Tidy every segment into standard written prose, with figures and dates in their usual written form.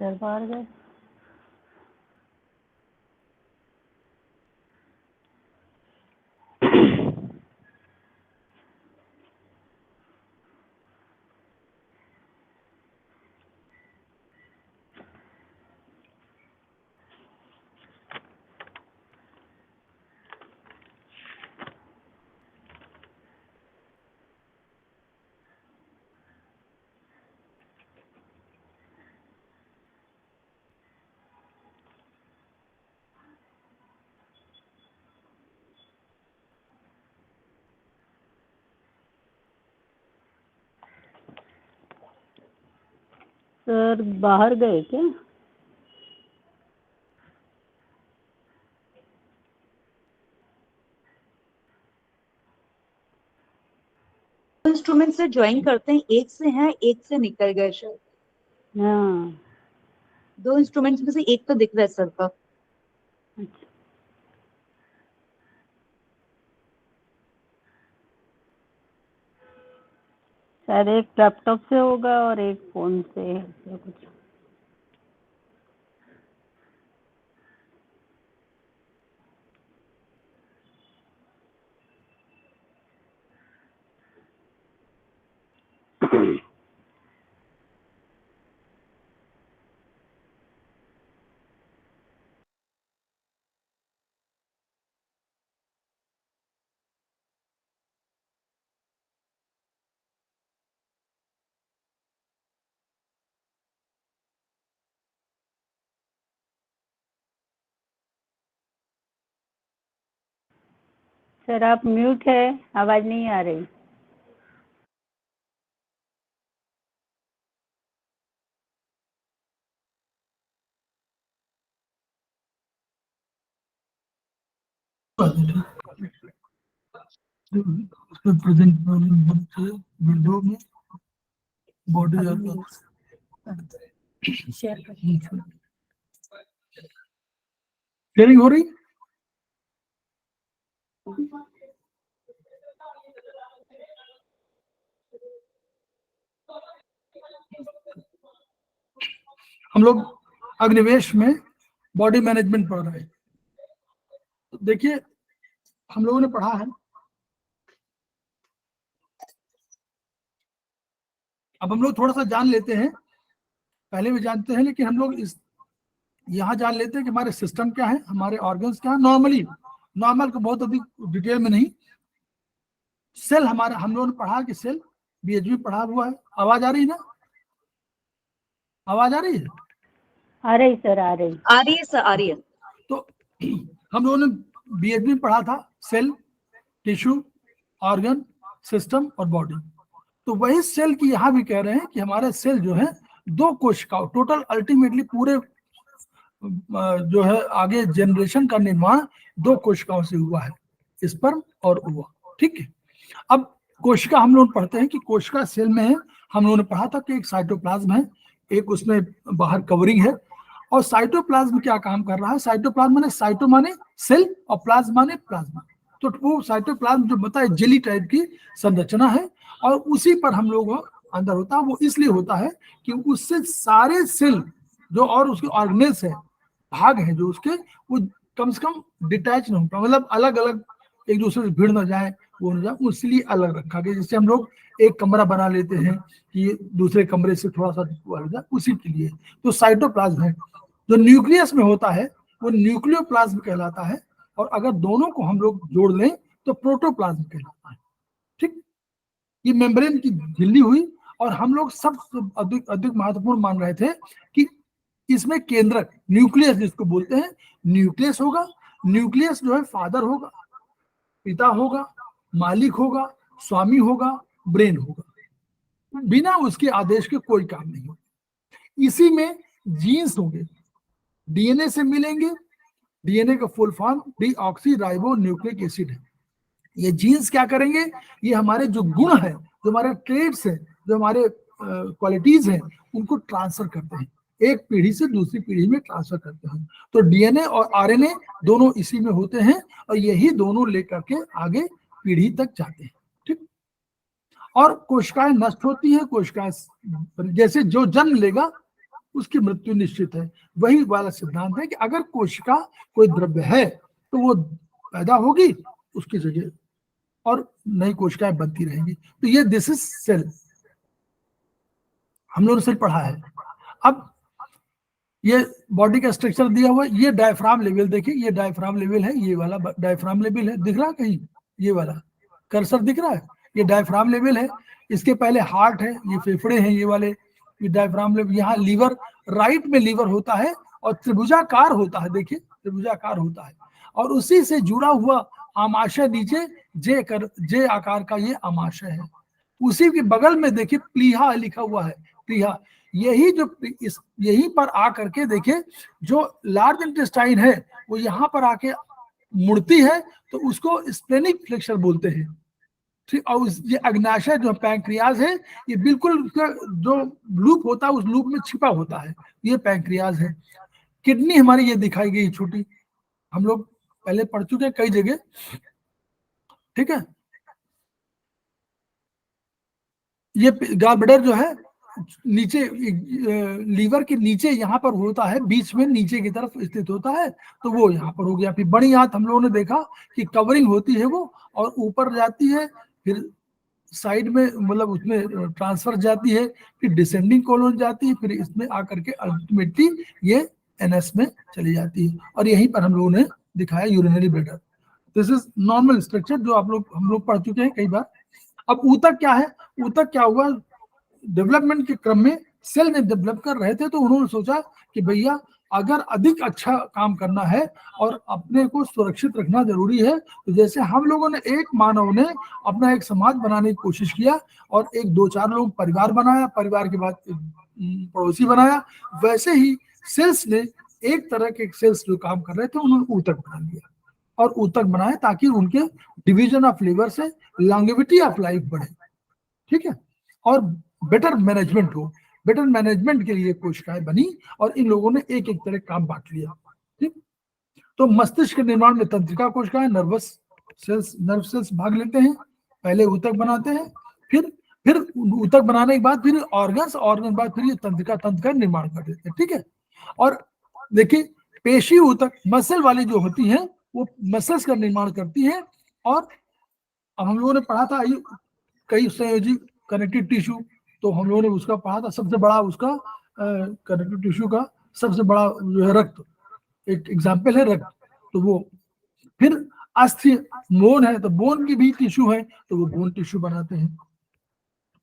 Sir बाहर गए। Sir बाहर गए क्या? इंस्ट्रूमेंट से ज्वाइन करते हैं, एक से हैं, एक से निकल गए शायद। हाँ, 2 इंस्ट्रूमेंट्स में से एक तो दिख रहा है सर का। अच्छा। सर एक लैपटॉप से होगा और एक फोन से ऐसा कुछ। सर आप म्यूट है, आवाज नहीं आ रही। उसमें प्रेजेंट विंडो में बॉडी शेयरिंग हो रही। हम लोग अग्निवेश में बॉडी मैनेजमेंट पढ़ रहे हैं। देखिए हम लोगों ने पढ़ा है, अब हम लोग थोड़ा सा जान लेते हैं, पहले भी जानते हैं लेकिन हम लोग इस यहाँ जान लेते हैं कि हमारे सिस्टम क्या है, हमारे ऑर्गन्स क्या है। नॉर्मल को बहुत अधिक डिटेल में नहीं। सेल हमारा, हम लोगों ने पढ़ा कि सेल बीएचबी पढ़ा हुआ है। आवाज आ रही है ना? आवाज आ रही है? आ रही सर, आ रही है सर, आ रही है। तो हम लोगों ने बीएचबी पढ़ा था, सेल, टिश्यू, ऑर्गन, सिस्टम और बॉडी। तो वही सेल की यहाँ भी कह रहे हैं कि हमारे सेल जो है 2 कोशिकाओं, टोटल अल्टीमेटली पूरे जो है आगे जनरेशन का निर्माण 2 कोशिकाओं से हुआ है, स्पर्म और ओवा। ठीक है। अब कोशिका हम लोग पढ़ते हैं कि कोशिका सेल में है। हम लोगों ने पढ़ा था कि एक साइटोप्लाज्म है, एक उसमें बाहर कवरिंग है। और साइटोप्लाज्म क्या काम कर रहा है? साइटोप्लाज्म माने, साइटो माने सेल और प्लाज्मा माने प्लाज्मा। तो वो साइटोप्लाज्म जो बताए जेली टाइप की संरचना है और उसी पर हम लोग अंदर होता है। वो इसलिए होता है कि उससे सारे सेल जो और उसके ऑर्गेनेल्स है, भाग है जो उसके, वो कम से कम डिटैच नहीं होता, मतलब अलग अलग एक दूसरे से भिड़ ना जाए, वो ना जाए, इसलिए अलग रखा गया। जैसे हम लोग एक कमरा बना लेते हैं कि दूसरे कमरे से थोड़ा सा अलग जाए, उसी के लिए। तो साइटोप्लाज्म है जो न्यूक्लियस में होता है, वो न्यूक्लियोप्लाज्म कहलाता है। और अगर दोनों को हम लोग जोड़ लें तो प्रोटोप्लाज्म कहलाता है। ठीक, ये मेम्ब्रेन की झिल्ली हुई। और हम लोग सब अधिक अधिक महत्वपूर्ण मान रहे थे कि इसमें केंद्रक, न्यूक्लियस जिसको बोलते हैं, न्यूक्लियस होगा। न्यूक्लियस जो है फादर होगा, पिता होगा, मालिक होगा, स्वामी होगा, ब्रेन होगा। बिना उसके आदेश के कोई काम नहीं होगा। इसी में जीन्स होंगे, डीएनए से मिलेंगे। डीएनए का full form deoxy ribo nucleic acid है। ये जीन्स क्या करेंगे? ये हमारे जो गुण है, जो हमारे ट्रेड्स हैं, जो हमारे क्वालिटीज हैं, उनको ट्रांसफर करते हैं। एक पीढ़ी से दूसरी पीढ़ी में ट्रांसफर करते हैं। तो डीएनए और आरएनए दोनों इसी में होते हैं और यही दोनों लेकर के आगे पीढ़ी तक जाते हैं। ठीक। और कोशिकाएं नष्ट होती हैं, कोशिकाएं जैसे जो जन्म लेगा उसकी मृत्यु निश्चित है। वही वाला सिद्धांत है कि अगर कोशिका कोई द्रव्य है तो वो पैदा होगी उसकी जगह और नई कोशिकाएं बनती रहेंगी। तो ये दिस इज सेल, हम लोगों ने सेल पढ़ा है। अब ये बॉडी का स्ट्रक्चर दिया हुआ है, ये डायफ्राम लेवल देखिए, ये डायफ्राम लेवल है, ये वाला डायफ्राम लेवल है, दिख रहा है कहीं ये वाला कर्सर दिख रहा है, ये डायफ्राम लेवल है। इसके पहले हार्ट है, ये फेफड़े हैं ये वाले, ये डायफ्राम लेवल। यहाँ लीवर, राइट में लीवर होता है और त्रिभुजाकार होता है, देखिए त्रिभुजाकार होता है और उसी से जुड़ा हुआ आमाशय नीचे जे आकार का ये आमाशय है। उसी के बगल में देखिए प्लीहा लिखा हुआ है, प्लीहा। यही जो यहीं पर आ करके देखिए जो लार्ज इंटेस्टाइन है वो यहाँ पर आके मुड़ती है तो उसको स्प्लेनिक फ्लेक्सर बोलते हैं। ठीक। और ये अग्नाशय जो पैंक्रियाज है ये बिल्कुल उसका जो लूप होता है उस लूप में छिपा होता है, ये पैंक्रियाज है। किडनी हमारी ये दिखाई गई छोटी, हम लोग पहले पढ़ चुके हैं कई जगह। ठीक है। ये गॉल ब्लैडर जो है नीचे लीवर के नीचे यहाँ पर होता है, बीच में नीचे की तरफ स्थित होता है, तो वो यहाँ पर हो गया। फिर बड़ी आंत हम लोगों ने देखा कि कवरिंग होती है वो और ऊपर जाती है, फिर साइड में मतलब उसमें ट्रांसफर जाती है, फिर डिसेंडिंग कोलोन जाती है, फिर इसमें आकर के अल्टीमेटली ये एनएस में चली जाती है। और यहीं पर हम लोगों ने दिखाया urinary bladder. This is normal structure जो हम लोग पढ़ चुके हैं कई बार। अब ऊतक क्या है? ऊतक क्या हुआ, डेवलपमेंट के क्रम में सेल में डेवलप कर रहे थे तो उन्होंने सोचा कि भैया अगर अधिक अच्छा काम करना है और अपने को सुरक्षित रखना जरूरी है, तो जैसे हम लोगों ने एक मानव ने अपना एक समाज बनाने की कोशिश किया और एक दो चार लोग परिवार बनाया, परिवार के बाद पड़ोसी बनाया, वैसे ही सेल्स ने एक तरह के सेल्स जो काम कर रहे थे उन्होंने ऊतक बना लिया और ऊतक बनाए ताकि उनके डिवीजन ऑफ लीवर से लॉन्गेविटी ऑफ लाइफ बढ़े। ठीक है। और बेटर मैनेजमेंट हो, बेटर मैनेजमेंट के लिए कोशिकाएं बनी और इन लोगों ने एक एक तरह काम बांट लिया। ठीक। तो मस्तिष्क के निर्माण में तंत्रिका कोशिकाएं, नर्व सेल्स भाग लेते हैं, पहले ऊतक बनाते हैं, फिर ऊतक बनाने के बाद फिर ऑर्गन बाद फिर ये तंत्रिका तंत्र का निर्माण कर देते हैं। ठीक है। और देखिए पेशी ऊतक मसल वाली जो होती हैं वो मसल्स का निर्माण करती हैं। और हम लोगों ने पढ़ा था कई संयोजी कनेक्टिव टिश्यू, तो हम लोगों ने उसका पढ़ा था सबसे बड़ा उसका कनेक्टिव टिश्यू का सबसे बड़ा जो है रक्त, एक एग्जाम्पल है रक्त। तो वो फिर अस्थि बोन है तो बोन की भी टिश्यू है तो वो बोन टिश्यू बनाते हैं।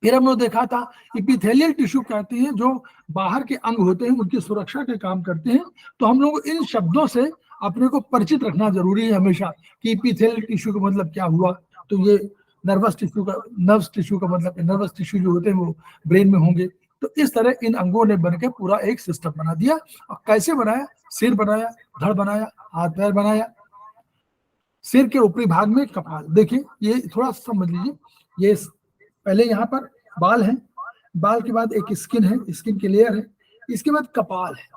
फिर हम लोग देखा था इपिथेलियल टिश्यू कहते हैं जो बाहर के अंग होते हैं उनकी सुरक्षा के काम करते हैं। तो हम लोग इन शब्दों से अपने को परिचित रखना जरूरी है हमेशा कि इपिथेलियल टिश्यू का मतलब क्या हुआ। तो ये नर्वस टिश्यू का मतलब नर्वस टिश्यू जो होते हैं वो ब्रेन में होंगे। तो इस तरह इन अंगों ने बनकर पूरा एक सिस्टम बना दिया। और कैसे बनाया? सिर बनाया, धड़ बनाया, हाथ पैर बनाया। सिर के ऊपरी भाग में कपाल, देखिए ये थोड़ा समझ लीजिए, ये पहले यहाँ पर बाल है, बाल के बाद एक स्किन है, स्किन की लेयर है, इसके बाद कपाल है,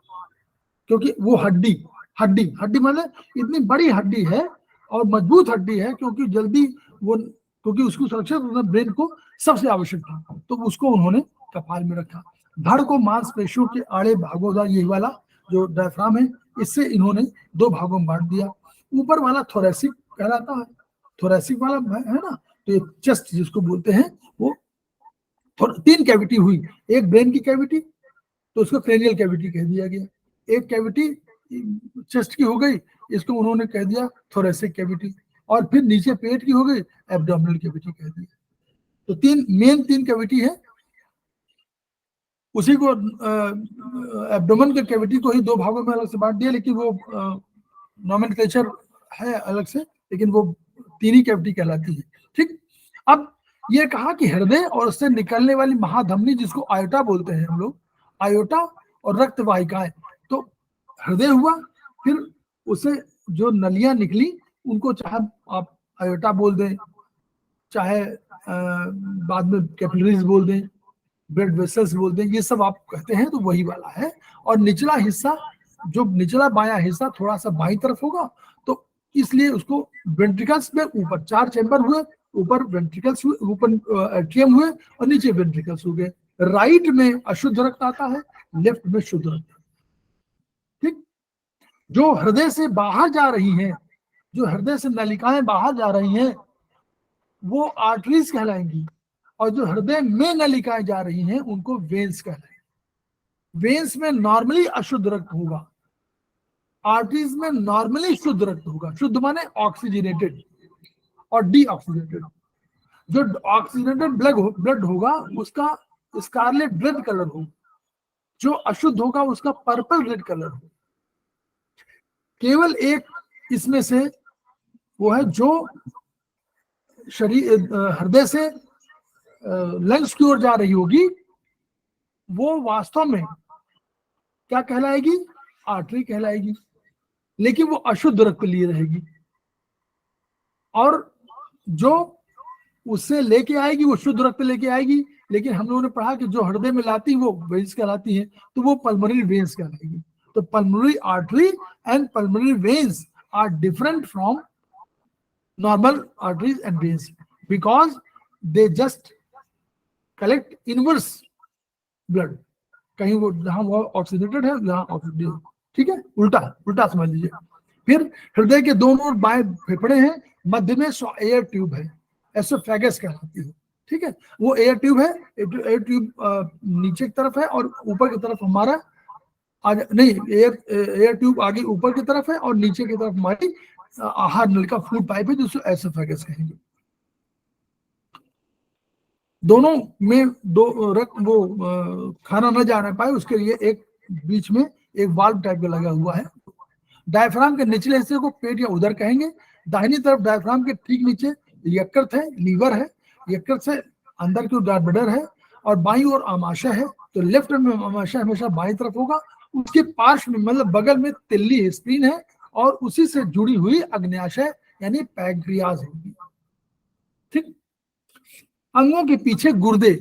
क्योंकि वो हड्डी मतलब इतनी बड़ी हड्डी है और मजबूत हड्डी है क्योंकि जल्दी वो, क्योंकि उसको सुरक्षित रखना ब्रेन को सबसे आवश्यक था, तो उसको उन्होंने कपाल में रखा। धड़ को मांसपेशियों के आड़े भागों का ये वाला जो डायफ्राम है इससे इन्होंने दो भागों में बांट दिया। ऊपर वाला थोरेसिक कहलाता है, थोरेसिक वाला है ना, तो ये चेस्ट जिसको बोलते हैं वो तीन कैविटी हुई, एक ब्रेन की कैविटी तो उसको क्रेनियल कैविटी कह दिया गया, एक कैविटी चेस्ट की हो गई इसको उन्होंने कह दिया थोरेसिक कैविटी, और फिर नीचे पेट की हो गई एब्डोमिनल कैविटी कह दिया। तो तीन कैविटी है, उसी को एब्डोमेन के कैविटी को ही दो भागों में अलग से बांट दिया, लेकिन वो नोमेनक्लेचर है अलग से, लेकिन वो तीन ही कैविटी कहलाती है। ठीक। अब ये कहा कि हृदय और उससे निकलने वाली महाधमनी जिसको आयोटा बोलते हैं हम लोग, आयोटा और रक्त वाहिकाएं, तो हृदय हुआ, फिर उसे जो नलियां निकली उनको चाहे आप आयोटा बोल दें, चाहे बाद में कैपिलरीज बोल दें, ब्लड वेसल्स बोलते हैं, ये सब आप कहते हैं, तो वही वाला है। और निचला हिस्सा, जो निचला बायां हिस्सा थोड़ा सा बाईं तरफ होगा, तो इसलिए उसको वेंट्रिकल्स में ऊपर 4 चैम्बर हुए, ऊपर वेंट्रिकल्स हुए, ऊपर एट्रियम हुए और नीचे वेंट्रिकल्स हो गए। राइट में अशुद्ध रक्त आता है, लेफ्ट में शुद्ध रक्त। ठीक, जो हृदय से बाहर जा रही हैं, जो हृदय से नलिकाएं बाहर जा रही हैं, वो आर्टरीज कहलाएंगी, और जो हृदय में नलिकाएं जा रही हैं उनको वेन्स कहलाएंगे। वेन्स में नॉर्मली अशुद्ध रक्त होगा, आर्टरीज में नॉर्मली शुद्ध रक्त होगा। शुद्ध माने ऑक्सीजनेटेड और डीऑक्सीजनेटेड। जो ऑक्सीजनेटेड ब्लड होगा उसका स्कारलेट रेड कलर होगा, जो अशुद्ध होगा उसका पर्पल रेड कलर होगा। केवल एक इसमें से वो है जो शरीर हृदय से लंग्स की ओर जा रही होगी, वो वास्तव में क्या कहलाएगी? आर्टरी कहलाएगी, लेकिन वो अशुद्ध रक्त लिए रहेगी। और जो उससे लेके आएगी वो शुद्ध रक्त लेके आएगी, लेकिन हम लोगों ने पढ़ा कि जो हृदय में लाती वो वेन्स कहलाती है, तो वो पल्मोनरी वेन्स कहलाएगी। तो pulmonary artery and pulmonary veins are different from normal arteries and veins because they just collect inverse blood, कहीं वो जहां वो ऑक्सीडेटेड है जहां ऑक्सीडेटेड, ठीक है, उल्टा उल्टा समझ लीजिए। फिर हृदय के दोनों ओर बाएं फेफड़े हैं, मध्य में एयर ट्यूब है, एसोफेगस कहलाती है, ठीक है। वो एयर ट्यूब है, एयर ट्यूब नीचे की तरफ है और ऊपर की तरफ हमारा नहीं, एयर ट्यूब आगे ऊपर की तरफ है और नीचे की तरफ हमारी आहार नल का फूड पाइप है, जिसको एसोफेगस कहेंगे। दोनों में दो वो खाना न जाने पाए उसके लिए एक बीच में एक वाल्व टाइप का लगा हुआ है। डायफ्राम के निचले हिस्से को पेट या उदर कहेंगे। दाहिनी तरफ डायफ्राम के ठीक नीचे यकृत है, लीवर है, यकृत से अंदर की ओर गॉल ब्लैडर है और बाईं ओर आमाशय है। तो लेफ्ट में आमाशय हमेशा बाईं तरफ होगा, उसके पार्श्व में मतलब बगल में तिल्ली स्प्लीन है और उसी से जुड़ी हुई अग्न्याशय यानी पैंक्रियाज होगी, ठीक। अंगों के पीछे गुर्दे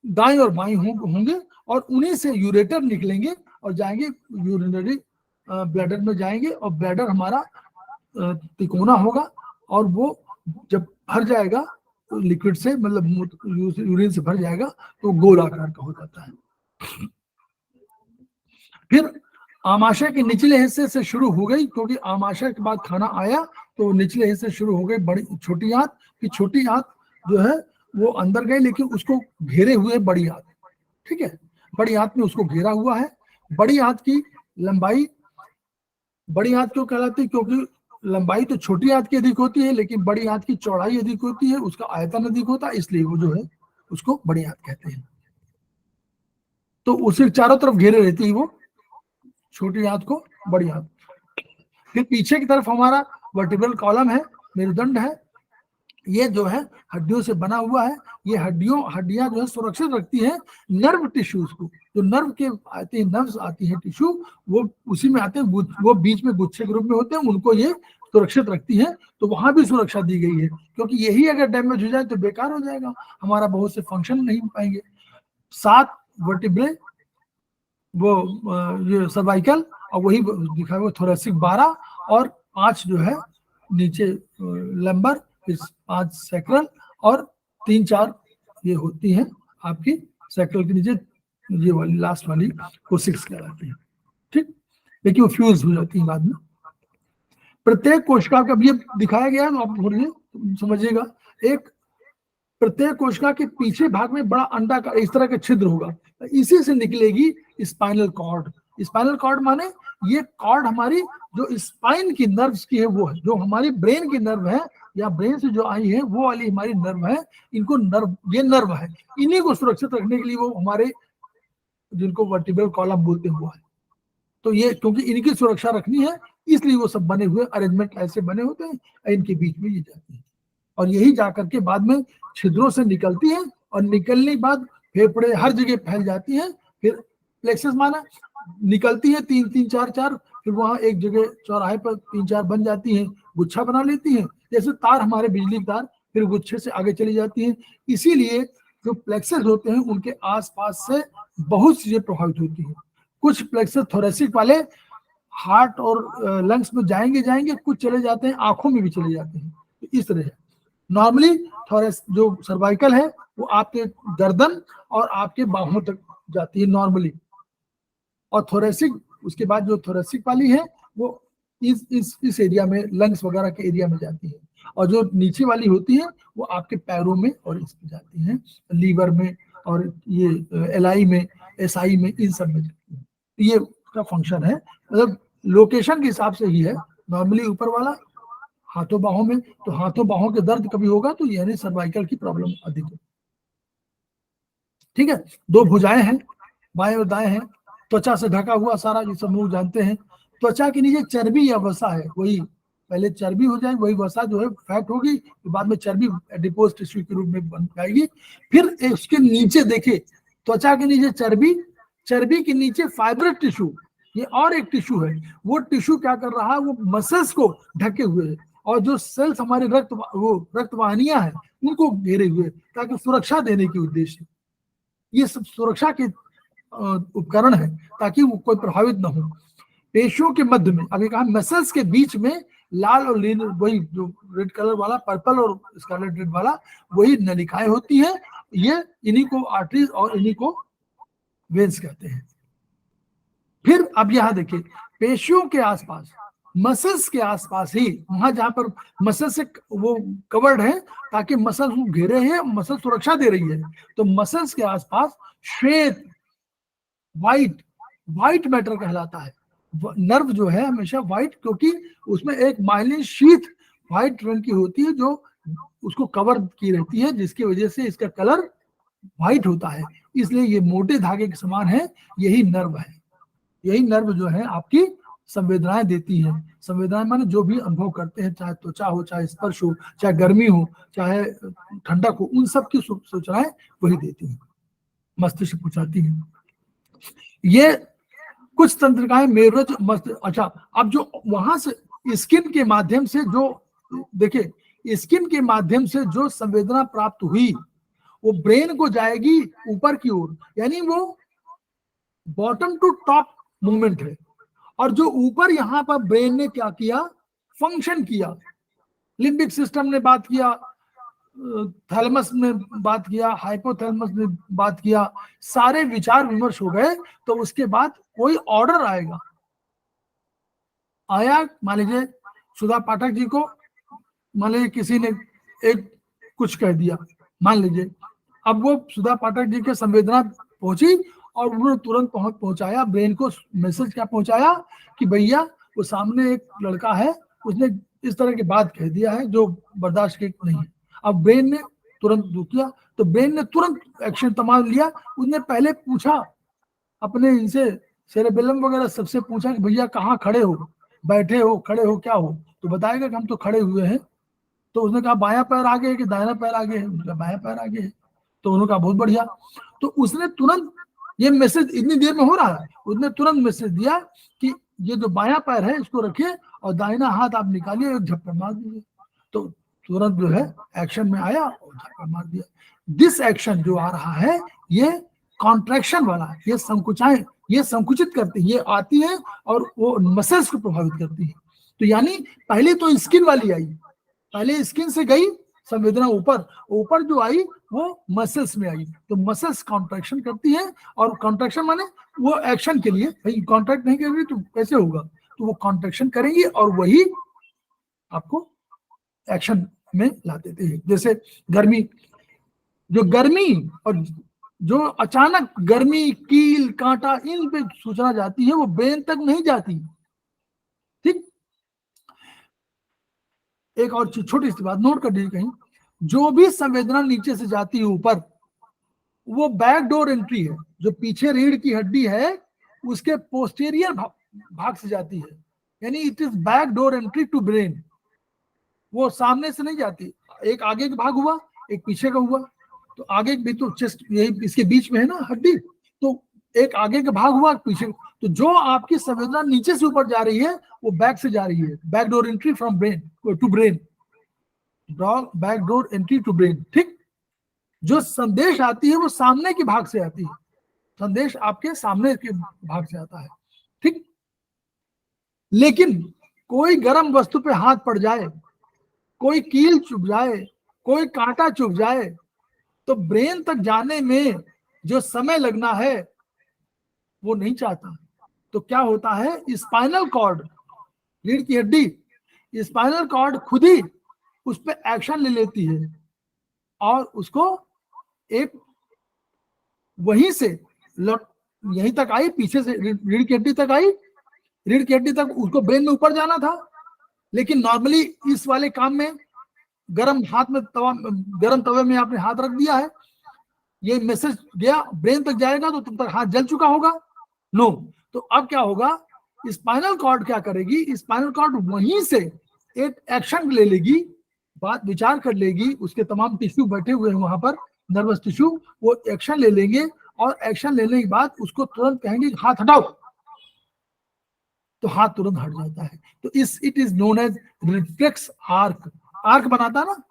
दाएं और बाएं होंगे और उन्हीं से यूरेटर निकलेंगे और जाएंगे यूरिनरी ब्लैडर में जाएंगे, और ब्लैडर हमारा तिकोना होगा और वो जब भर जाएगा तो लिक्विड से मतलब यूरिन से भर जाएगा तो गोल आकार का हो जाता है। फिर आमाशय के निचले हिस्से से शुरू हो गई, क्योंकि आमाशय के बाद खाना आया तो निचले हिस्से शुरू हो गई बड़ी छोटी आंत। फिर छोटी आंत जो है वो अंदर गई, लेकिन उसको घेरे हुए बड़ी आंत, ठीक है, बड़ी आंत में उसको घेरा हुआ है। बड़ी आंत की लंबाई बड़ी आंत क्यों कहलाती है? क्योंकि लंबाई तो छोटी आंत की अधिक होती है, लेकिन बड़ी आंत की चौड़ाई अधिक होती है, उसका आयतन अधिक होता है, इसलिए वो जो है उसको बड़ी आंत कहते हैं। तो उसे चारों तरफ घेरे रहती है वो छोटी आंत को बड़ी आंत। फिर पीछे की तरफ हमारा वर्टिब्रल कॉलम है, मेरुदंड है, ये जो है हड्डियों से बना हुआ है। ये हड्डियां जो है सुरक्षित रखती हैं नर्व टिश्यूज को। जो नर्व के आते हैं, नर्व्स आती हैं टिश्यू, वो उसी में आते हैं, वो बीच में गुच्छे के रूप में होते हैं, उनको ये सुरक्षित रखती हैं। तो वहां भी सुरक्षा दी गई है, क्योंकि यही अगर डैमेज हो जाए तो बेकार हो जाएगा, हमारा बहुत से फंक्शन नहीं हो पाएंगे। 7 वर्टिब्रे वो ये सर्वाइकल और वही दिखा हुआ थोरेसिक 12 और 5 जो है नीचे लंबर, 5 सैक्रल और 3-4 ये होती हैं आपकी सैक्रल के नीचे, ये वाली लास्ट वाली वो 6 कहलाती है, ठीक। लेकिन वो फ्यूज हो जाती है बाद में। प्रत्येक कोशिका का ये दिखाया गया है, तो आप थोड़ी समझिएगा। एक प्रत्येक कोशिका के पीछे भाग में बड़ा अंडा का इस तरह का छिद्र होगा, इसी से निकलेगी स्पाइनल कॉर्ड। स्पाइनल कॉर्ड माने ये कॉर्ड हमारी जो स्पाइन की नर्व्स की है, वो है जो हमारी ब्रेन की नर्व है या ब्रेन से जो आई है वो वाली हमारी नर्व है। इनको नर्व, ये नर्व है, इन्हीं को सुरक्षित रखने के लिए वो हमारे जिनको वर्टिब्रल कॉलम बोलते हैं वो है। तो ये क्योंकि इनकी सुरक्षा रखनी है इसलिए वो सब बने हुए अरेंजमेंट ऐसे बने होते हैं, इनके बीच में ये जाती है और यही जाकर के बाद में छिद्रों से निकलती है और निकलने के बाद फेफड़े हर जगह फैल जाती है। फिर प्लेक्सस माना निकलती है 3-3-4-4, फिर वहां एक जगह चौराहे पर 3-4 बन जाती हैं, गुच्छा बना लेती हैं, जैसे तार हमारे बिजली की तार, फिर गुच्छे से आगे चली जाती हैं। इसीलिए जो प्लेक्सेस होते हैं उनके आसपास से बहुत चीजें प्रभावित होती हैं। कुछ प्लेक्सेस थोरेसिक वाले हार्ट और लंग्स में जाएंगे, कुछ चले जाते हैं आंखों में भी चले जाते हैं। तो इस तरह है। नॉर्मली थोरेस जो सर्वाइकल है वो आपके गर्दन और आपके बाहों तक जाती है नॉर्मली, और थोरेसिक उसके बाद जो थोरेसिक वाली है वो इस एरिया में लंग्स वगैरह के एरिया में जाती है, और जो नीचे वाली होती है वो आपके पैरों में और इसमें जाती है, लीवर में और ये एलआई में, एसआई में, इन सब में जाती है। ये उसका फंक्शन है, मतलब लोकेशन के हिसाब से ही है। नॉर्मली ऊपर वाला हाथों बाहों में, तो हाथों बाहों के दर्द कभी होगा तो यानी सर्वाइकल की प्रॉब्लम अधिक है। ठीक है, दो भुजाएं हैं, बाएं और दाएं हैं, त्वचा से ढका हुआ सारा, ये सब लोग जानते हैं। त्वचा के नीचे चर्बी या वसा है, वही पहले चर्बी हो जाए, वही वसा जो है फैट होगी, तो बाद में चर्बी एडिपोज टिश्यू के रूप में बन जाएगी। फिर उसके नीचे देखिए, त्वचा के नीचे चर्बी, चर्बी के नीचे फाइबर टिश्यू, ये और एक टिश्यू है। वो टिश्यू क्या कर रहा है, वो मसल्स को ढके हुए है, और जो सेल्स हमारे रक्त वाहिनियां हैं उनको घेरे हुए, ताकि सुरक्षा देने के उद्देश्य। ये सब सुरक्षा के उपकरण है, ताकि वो कोई प्रभावित ना हो। पेशियों के मध्य में, अभी कहा मसल्स के बीच में लाल और लील, वही जो रेड कलर वाला, पर्पल और स्कारलेट रेड वाला, वही नलिकाएं होती हैं। ये इन्हीं को आर्टरीज और इन्हीं को वेन्स कहते हैं। फिर अब यहां देखिए, पेशियों के आसपास, मसल्स के आसपास ही, वहां जहां पर मसल से वो कवर्ड है, ताकि मसल घेरे हैं, मसल सुरक्षा दे रही है, तो मसल्स के आसपास श्वेत, व्हाइट मैटर कहलाता है। नर्व जो है हमेशा व्हाइट, क्योंकि उसमें एक माइलिन शीथ व्हाइट रंग की होती है जो उसको कवर की रहती है, जिसकी वजह से इसका कलर व्हाइट होता है। इसलिए ये मोटे धागे के समान है, यही नर्व है। यही नर्व जो है आपकी संवेदनाएं देती है। संवेदनाएं माने जो भी अनुभव करते हैं, चाहे त्वचा हो, चाहे स्पर्श हो, चाहे गर्मी हो, चाहे ठंडक हो, उन सब की सूचनाएं वही देती है, मस्तिष्क पहुंचाती है। ये कुछ तंत्रिकाएं मेरुरज्जु मस्तिष्क। अच्छा, अब जो वहां से स्किन के माध्यम से जो, देखिए स्किन के माध्यम से जो संवेदना प्राप्त हुई वो ब्रेन को जाएगी ऊपर की ओर, यानी वो बॉटम टू टॉप मूवमेंट है। और जो ऊपर यहाँ पर ब्रेन ने क्या किया, फंक्शन किया, लिम्बिक सिस्टम ने बात किया, थैलेमस ने बात किया, हाइपोथैलेमस ने बात किया, सारे विचार विमर्श हो गए। तो उसके बाद कोई ऑर्डर आया, मान लीजिए सुधा पाठक जी को, मान लीजिए किसी ने एक कुछ कह दिया, मान लीजिए, अब वो सुधा पाठक जी के संवेदना पहुंची और उन्होंने तुरंत पहुंचाया ब्रेन को मैसेज, क्या पहुंचाया कि भैया वो सामने एक लड़का है, उसने इस तरह की बात कह दिया है जो बर्दाश्त की नहीं है। अब ब्रेन ने तुरंत दुख किया, तो ब्रेन ने तुरंत एक्शन तमाम लिया। उसने पहले पूछा अपने इनसे, सेरेबेलम वगैरह सबसे पूछा कि भैया कहाँ खड़े हो, बैठे हो, खड़े हो, क्या हो, तो बताएगा कि हम तो खड़े हुए हैं। तो उसने कहा बायां पैर आगे है कि दाहिना पैर आगे है, उसका बायां पैर आगे है। तो उन्होंने कहा बहुत बढ़िया। तो उसने तुरंत, ये मैसेज इतनी देर में हो रहा है, उसने तुरंत मैसेज दिया कि ये जो बायां पैर है इसको रखिए और दाहिना हाथ आप निकालिए और झप्पड़ मार दीजिए। तो तुरंत जो है एक्शन में आया और झप्पड़ मार दिया। दिस एक्शन जो आ रहा है ये कॉन्ट्रैक्शन वाला है, ये संकुचाएं, ये संकुचित करती है, ये आती है और वो मसल्स को प्रभावित करती है। तो यानी पहले तो स्किन वाली आई, पहले स्किन से गई संवेदना ऊपर जो आई वो मसल्स में आई, तो मसल्स कॉन्ट्रैक्शन करती है। और कॉन्ट्रैक्शन माने वो एक्शन के लिए, भाई कॉन्ट्रैक्ट नहीं करेगी तो कैसे होगा, तो वो कॉन्ट्रैक्शन करेंगी और वही आपको एक्शन में ला देते हैं। जैसे गर्मी और जो अचानक गर्मी, कील, कांटा, इन पे सूचना जाती है, वो ब्रेन तक नहीं जाती। ठीक, एक और छोटी सी बात नोट कर दीजिए कहीं, जो भी संवेदना नीचे से जाती है ऊपर, वो बैक डोर एंट्री है। जो पीछे रीढ़ की हड्डी है उसके पोस्टीरियर भाग से जाती है, यानी it is back door entry to brain. वो सामने से नहीं जाती, एक आगे का भाग हुआ, एक पीछे का हुआ। तो आगे भी तो चेस्ट यही इसके बीच में है ना हड्डी, तो एक आगे का भाग हुआ, पीछे। तो जो आपकी संवेदना नीचे से ऊपर जा रही है वो बैक से जा रही है, back door entry from brain to brain, back door entry to brain. ठीक, जो संदेश आती है वो सामने के भाग से आती है, संदेश आपके सामने के भाग से आता है, ठीक। लेकिन कोई गर्म वस्तु पे हाथ पड़ जाए, कोई कील चुभ जाए, कोई कांटा चुभ जाए, तो ब्रेन तक जाने में जो समय लगना है वो नहीं चाहता। तो क्या होता है, स्पाइनल कॉर्ड, रीढ़ की हड्डी, स्पाइनल कॉर्ड खुद ही उस पर एक्शन ले लेती है और उसको एक वहीं से यहीं तक आई, पीछे से रीढ़ की हड्डी तक आई, रीढ़ की हड्डी तक उसको ब्रेन में ऊपर जाना था, लेकिन नॉर्मली इस वाले काम में गरम हाथ में गरम तवे में आपने हाथ रख दिया है, ये मैसेज गया ब्रेन तक जाएगा तो तुम तक हाथ जल चुका होगा, नो। तो अब क्या होगा, स्पाइनल कॉर्ड क्या करेगी, स्पाइनल कॉर्ड वहीं से एक एक्शन ले लेगी, बात विचार कर लेगी, उसके तमाम टिश्यू बैठे हुए हैं वहां पर, नर्वस टिश्यू, वो एक्शन ले लेंगे और एक्शन लेने के बाद उसको तुरंत कहेंगे हाथ हटाओ, तो हाथ तुरंत हट जाता है। तो it is known as reflex arc. Arc बनाता है ना,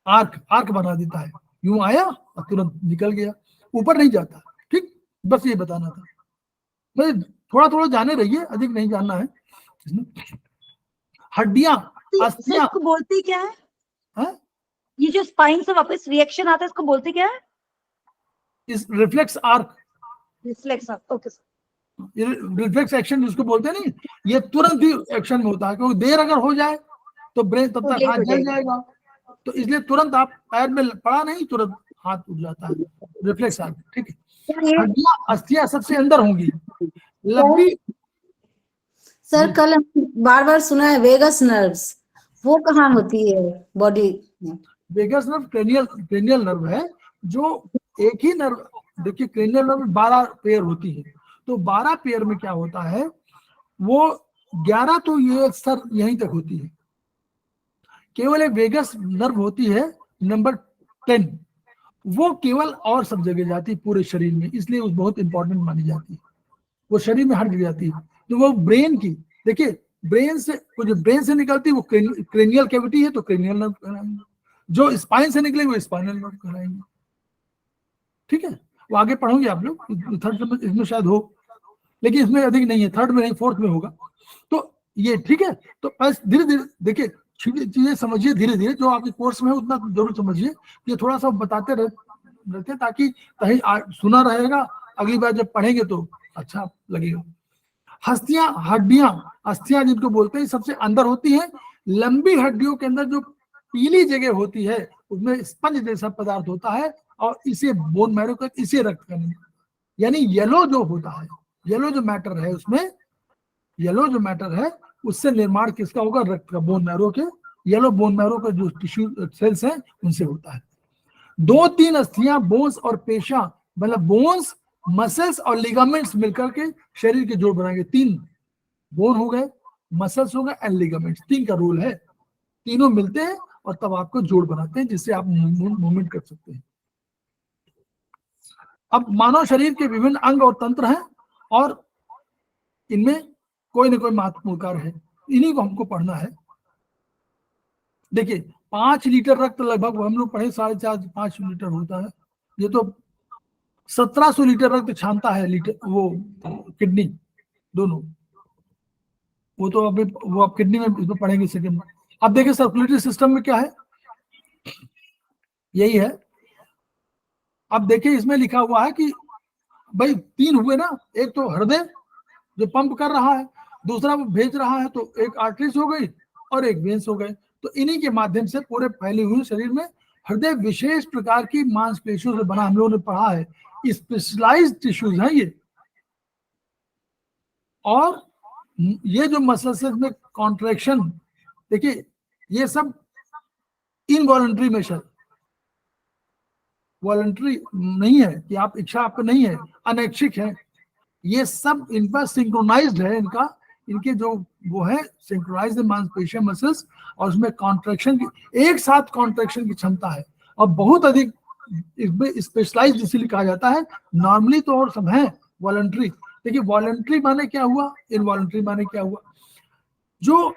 आर्क बना देता है, यूं आया और तुरंत निकल गया, ऊपर नहीं जाता, ठीक। बस ये बताना था, मैं थोड़ा थोड़ा जाने रहिए, अधिक नहीं जानना है। हड्डियां, अस्थियां, इसको बोलते क्या है? हाँ? ये जो स्पाइन से वापस रिएक्शन आता है इसको बोलते क्या है? इस reflex arc, reflex arc, okay sir. Reflex action जिसको बोलते हैं नहीं, ये तुरंत ही एक्शन में होता है, क्योंकि देर अगर हो जाए तो ब्रेन तब तक हाथ जल जाएगा, तो इसलिए तुरंत आप पैर में पड़ा नहीं, तुरंत हाथ उठ जाता है, रिफ्लेक्स आर्क, ठीक है। हड्डियां, अस्थियां सबसे अंदर होंगी, लंबी। सर कल हम बार बार सुना है वेगस नर्व्स, वो कहाँ होती है बॉडी में? वेगस नर्व क्रेनियल नर्व है, जो एक ही नर्व, देखिए क्रेनियल नर्व 12 पेयर होती है, तो 12 पेयर में क्या होता है, वो 11 तो ये सर यहीं तक होती है, केवल एक वेगस नर्व होती है नंबर 10, वो केवल और सब जगह जाती है पूरे शरीर में, इसलिए वो बहुत इंपॉर्टेंट मानी जाती है, वो शरीर में हर जगह जाती है। तो वो ब्रेन की, देखिए ब्रेन से, वो जो ब्रेन से निकलती है वो क्रेनियल कैविटी है तो क्रेनियल नर्व कहलाएंगे, जो स्पाइन से निकले वो स्पाइनल नर्व कहलाएंगे, ठीक है। वो आगे पढ़ोगे आप लोग, थर्ड इसमें शायद हो, लेकिन इसमें अधिक नहीं है, थर्ड में नहीं, फोर्थ में होगा। तो ये ठीक है, तो बस धीरे धीरे देखिए चीजें समझिए, धीरे धीरे जो आपके कोर्स में है उतना जरूर समझिए, ये थोड़ा सा बताते रहते ताकि कहीं सुना रहेगा, अगली बार जब पढ़ेंगे तो अच्छा लगेगा। हस्तियां, हड्डियां, अस्थियां जिनको बोलते हैं, सबसे अंदर होती है, लंबी हड्डियों के अंदर जो पीली जगह होती है उसमें स्पंज जैसा पदार्थ होता है, और इसे बोन मैरो का, इसे रक्त का, यानी येलो जो होता है, येलो जो मैटर है उसमें, येलो जो मैटर है उससे निर्माण किसका होगा, रक्त का, बोन मैरो के, येलो बोन मैरो का जो टिश्यू सेल्स हैं उनसे होता है। 2-3 अस्थियां, बोन्स और पेशियां, मतलब बोन्स, मसल्स और लिगामेंट्स मिलकर के शरीर के जोड़ बनाएंगे। 3 बोन हो गए, मसल्स हो गए एंड लिगामेंट्स, 3 का रोल है, तीनों मिलते हैं और तब आपको जोड़ बनाते हैं जिससे आप मूवमेंट कर सकते हैं। अब मानव शरीर के विभिन्न अंग और तंत्र हैं और इनमें कोई ना कोई महत्वपूर्ण कार्य है, इन्हीं को हमको पढ़ना है। देखिए 5 लीटर रक्त लगभग हम लोग पढ़े 4.5-5 लीटर होता है, ये तो 1700 लीटर रक्त छानता है, लीटर वो किडनी दोनों, वो तो अभी वो आप किडनी में इसमें पढ़ेंगे सेकंड में। अब देखिए सर्कुलेटरी सिस्टम में क्या है, यही है। अब देखिए इसमें लिखा हुआ है कि भाई 3 हुए ना, एक तो हृदय जो पंप कर रहा है, दूसरा वो भेज रहा है, तो एक आर्टरीज हो गई और एक वेन्स हो गए, तो इन्हीं के माध्यम से पूरे फैले हुए शरीर में हृदय विशेष प्रकार की मांसपेशियों से बना, हम लोगों ने पढ़ा है, स्पेशलाइज्ड टिश्यूज हैं ये, और ये जो मसल्स में कॉन्ट्रैक्शन, देखिए ये सब इनवॉलंटरी मेजर, वॉलंटरी नहीं है कि आप इच्छा आपका नहीं है, अनैच्छिक है, ये सब इनका सिंक्रोनाइज्ड है, इनके जो वो है सिंक्रोनाइज्ड मांसपेशियां, मसल्स, और उसमें कॉन्ट्रैक्शन की, एक साथ कॉन्ट्रैक्शन की क्षमता है, और बहुत अधिक इसमें स्पेशलाइज्ड इसीलिए कहा जाता है। नॉर्मली तो और सब है वॉलंटरी, देखिए वॉलंटरी माने क्या हुआ, इनवॉलंटरी माने क्या हुआ, जो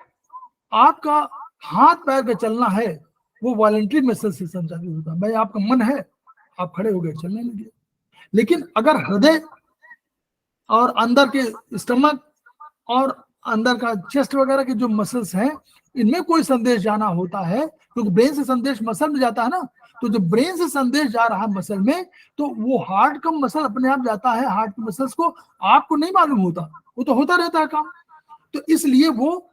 आपका हाथ पैर का चलना है वो वॉलंटरी मसल से संचालित होता है। भाई आपका मन है, आप खड़े हो गए, चलने लगे। लेकिन अगर हृदय और अंदर के स्टमक और अंदर का चेस्ट वगैरह के जो मसल्स हैं, इनमें कोई संदेश जाना होता है, क्योंकि ब्रेन से संदेश मसल में जाता है ना, तो जब ब्रेन से संदेश जा रहा है मसल में, तो वो हार्ट का मसल अपने आप जाता है, हार्ट के मसल्स को आपको नहीं मालूम होता, वो तो होता रहता है काम। तो इसलिए वो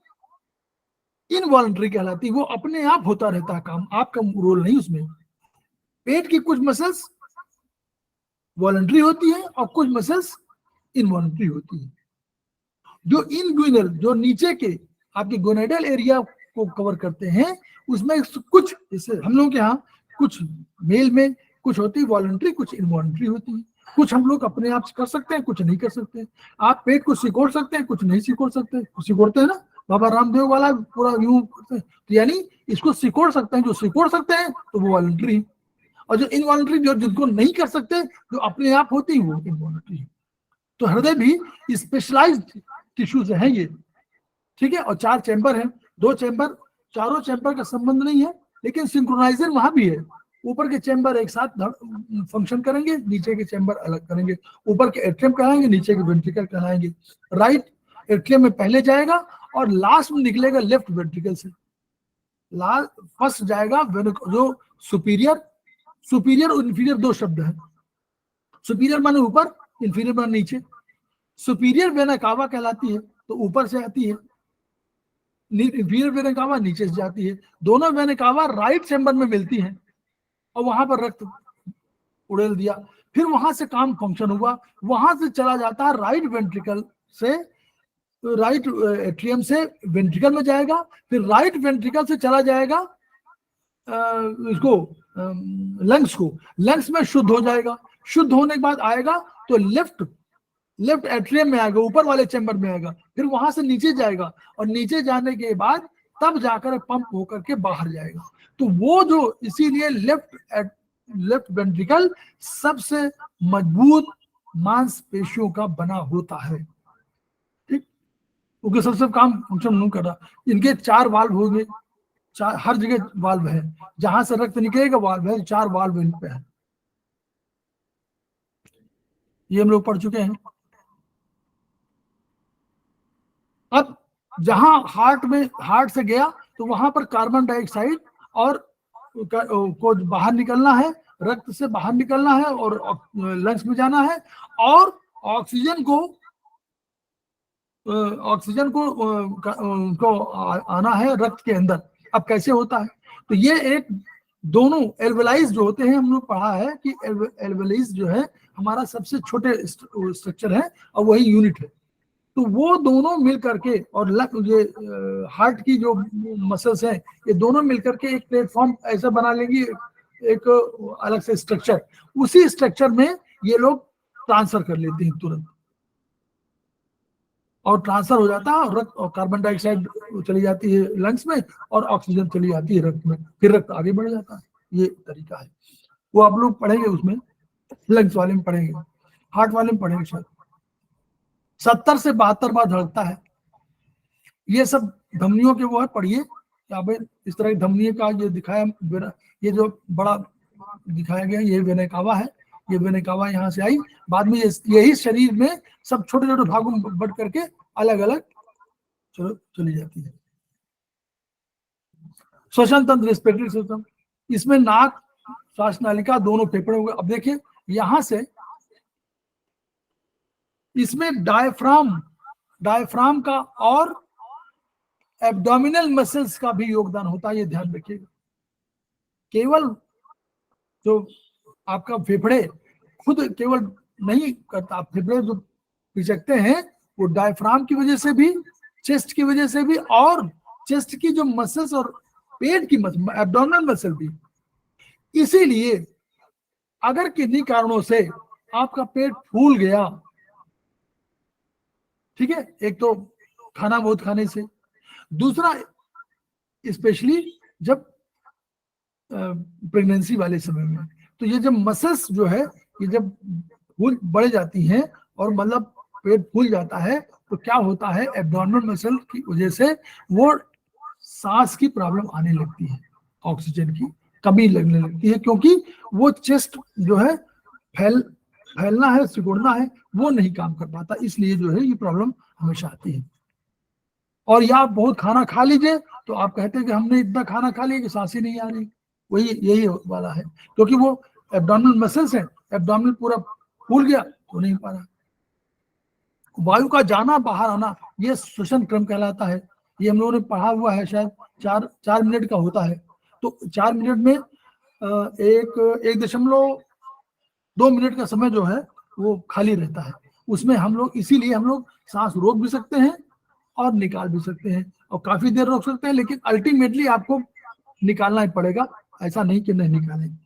इनवॉलंटरी कहलाती है, वो अपने आप होता रहता है काम, आपका रोल नहीं उसमें। पेट की कुछ मसल्स वॉलंटरी होती है और कुछ मसल्स इनवॉलंटरी होती है। जो इनग्विनल, जो नीचे के आपके गोनेडल एरिया को कवर करते हैं, उसमें कुछ, जैसे हम लोग के यहाँ कुछ मेल में कुछ होती है वॉलंटरी, कुछ इनवॉलंटरी होती है। कुछ हम लोग अपने आप कर सकते हैं, कुछ नहीं कर सकते। आप पेट को सिकोड़ सकते हैं, कुछ नहीं सिकोड़ सकते। सिकोड़ते हैं ना, बाबा रामदेव वाला पूरा यूं करते हैं, तो यानी इसको सिकोड़ सकते हैं। जो सिकोड़ सकते हैं तो वो वॉलंटरी है, और जो इनवॉलंटरी, जो जिनको नहीं कर सकते, जो अपने आप होती है, वो इनवॉलंटरी है। तो हृदय भी स्पेशलाइज्ड टिश्यूज है ये, ठीक है। और 4 चैम्बर हैं, 2 चैम्बर, चारों चैम्बर का संबंध नहीं है, लेकिन सिंक्रोनाइजर वहां भी है। ऊपर के चैम्बर एक साथ फंक्शन करेंगे, नीचे के चैम्बर अलग करेंगे। ऊपर के एट्रियम कहलाएंगे, नीचे के वेंट्रिकल कहलाएंगे। राइट एट्रियम में पहले जाएगा और लास्ट में निकलेगा लेफ्ट वेंट्रिकल से। फर्स्ट जाएगा जो सुपीरियर और इंफीरियर 2 शब्द है। सुपीरियर माने ऊपर, इंफीरियर माने नीचे। सुपीरियर वेना कावा कहलाती है, तो ऊपर से आती है। इंफीरियर वेना कावा नीचे से जाती है। दोनों वेना कावा राइट चैम्बर में मिलती हैं, और वहां पर रक्त उड़ेल दिया। फिर वहां से काम फंक्शन हुआ, वहां से चला जाता है राइट वेंट्रिकल से, राइट एट्रियम से वेंट्रिकल में जाएगा। फिर राइट वेंट्रिकल से चला जाएगा इसको लंग्स को, लंग्स में शुद्ध हो जाएगा। शुद्ध होने के बाद आएगा तो लेफ्ट एट्रियम में आएगा, ऊपर वाले चैम्बर में आएगा। फिर वहां से नीचे जाएगा, और नीचे जाने के बाद तब जाकर पंप होकर के बाहर जाएगा। तो वो जो, इसीलिए लेफ्ट वेंट्रिकल सबसे मजबूत मांसपेशियों का बना होता है, ठीक, क्योंकि सबसे काम फंक्शन नहीं कर रहा। इनके 4 वाल्व होंगे, हर जगह वाल्व है, जहां से रक्त निकलेगा वाल्व है, 4 वाल्व इन पे है। ये हम लोग पढ़ चुके हैं। अब जहां हार्ट से गया, तो वहां पर कार्बन डाइऑक्साइड और को बाहर निकलना है, रक्त से बाहर निकलना है, और लंग्स में जाना है, और ऑक्सीजन को आना है रक्त के अंदर। अब कैसे होता है, तो ये एक दोनों एल्वेलाइज जो होते हैं, हम लोग पढ़ा है कि एल्वेलाइज जो है हमारा सबसे छोटे स्ट्रक्चर है, और वही यूनिट है। तो वो दोनों मिल करके, और ये हार्ट की जो मसल्स हैं, ये दोनों मिल करके एक प्लेटफॉर्म ऐसा बना लेंगी, एक अलग से स्ट्रक्चर। उसी स्ट्रक्चर में ये लोग ट्रांसफर कर लेते हैं तुरंत, और ट्रांसफर हो जाता है, और रक्त और कार्बन डाइऑक्साइड चली जाती है लंग्स में, और ऑक्सीजन चली जाती है रक्त में। फिर रक्त आगे बढ़ जाता है। ये तरीका है, वो आप लोग पढ़ेंगे, उसमें लंग्स वाले में पढ़ेंगे, हार्ट वाले में पढ़ेंगे शायद। 70 से 72 बार धड़कता है। ये सब धमनियों के वो है, पढ़िए क्या भाई, इस तरह की धमनियों का ये दिखाया, ये जो बड़ा दिखाया गया, ये वेना कावा है। ये वेना कावा यहाँ से आई, बाद में यही शरीर में सब छोटे छोटे भागों में बढ़ करके अलग अलग चली जाती है। श्वसन तंत्र, रेस्पिरेटरी सिस्टम, इसमें नाक, श्वास नालिका दोनों फेफड़े हो गए। अब देखिए यहां से, इसमें डायफ्राम का और एब्डोमिनल मसल्स का भी योगदान होता है, ये ध्यान रखिएगा। केवल जो आपका फेफड़े खुद केवल नहीं करता, फेफड़े जो पिचकते हैं वो डायफ्राम की वजह से भी, चेस्ट की वजह से भी, और चेस्ट की जो मसल्स और पेट की मसल, एब्डोमिनल मसल भी। इसीलिए अगर किन्हीं कारणों से आपका पेट फूल गया, ठीक है, एक तो खाना बहुत खाने से, दूसरा स्पेशली जब प्रेगनेंसी वाले समय में, तो ये जब मसल्स जो है ये जब फूल बढ़ जाती हैं, और मतलब पेट फूल जाता है, तो क्या होता है, एब्डोमिनल मसल की वजह से वो सांस की प्रॉब्लम आने लगती है। ऑक्सीजन की कमी लगने लगती है, क्योंकि वो चेस्ट जो है फैलना है, सिकुड़ना है, वो नहीं काम कर पाता, इसलिए जो है ये प्रॉब्लम हमेशा आती है। और या आप बहुत खाना खा लीजिए तो आप कहते हैं कि हमने इतना खाना खा लिया कि सांस ही नहीं आ रही, वही यही वाला है, क्योंकि वो एब्डोमिनल मसल्स है, एब्डोमिनल पूरा फूल गया तो नहीं पा रहा। वायु का जाना बाहर आना ये श्वसन क्रम कहलाता है। ये हम लोगों ने पढ़ा हुआ है, शायद 4 मिनट का होता है। तो 4 मिनट में 1.2 मिनट का समय जो है वो खाली रहता है। उसमें हम लोग, इसीलिए हम लोग सांस रोक भी सकते हैं और निकाल भी सकते हैं, और काफी देर रोक सकते हैं, लेकिन अल्टीमेटली आपको निकालना ही पड़ेगा, ऐसा नहीं कि नहीं निकालें।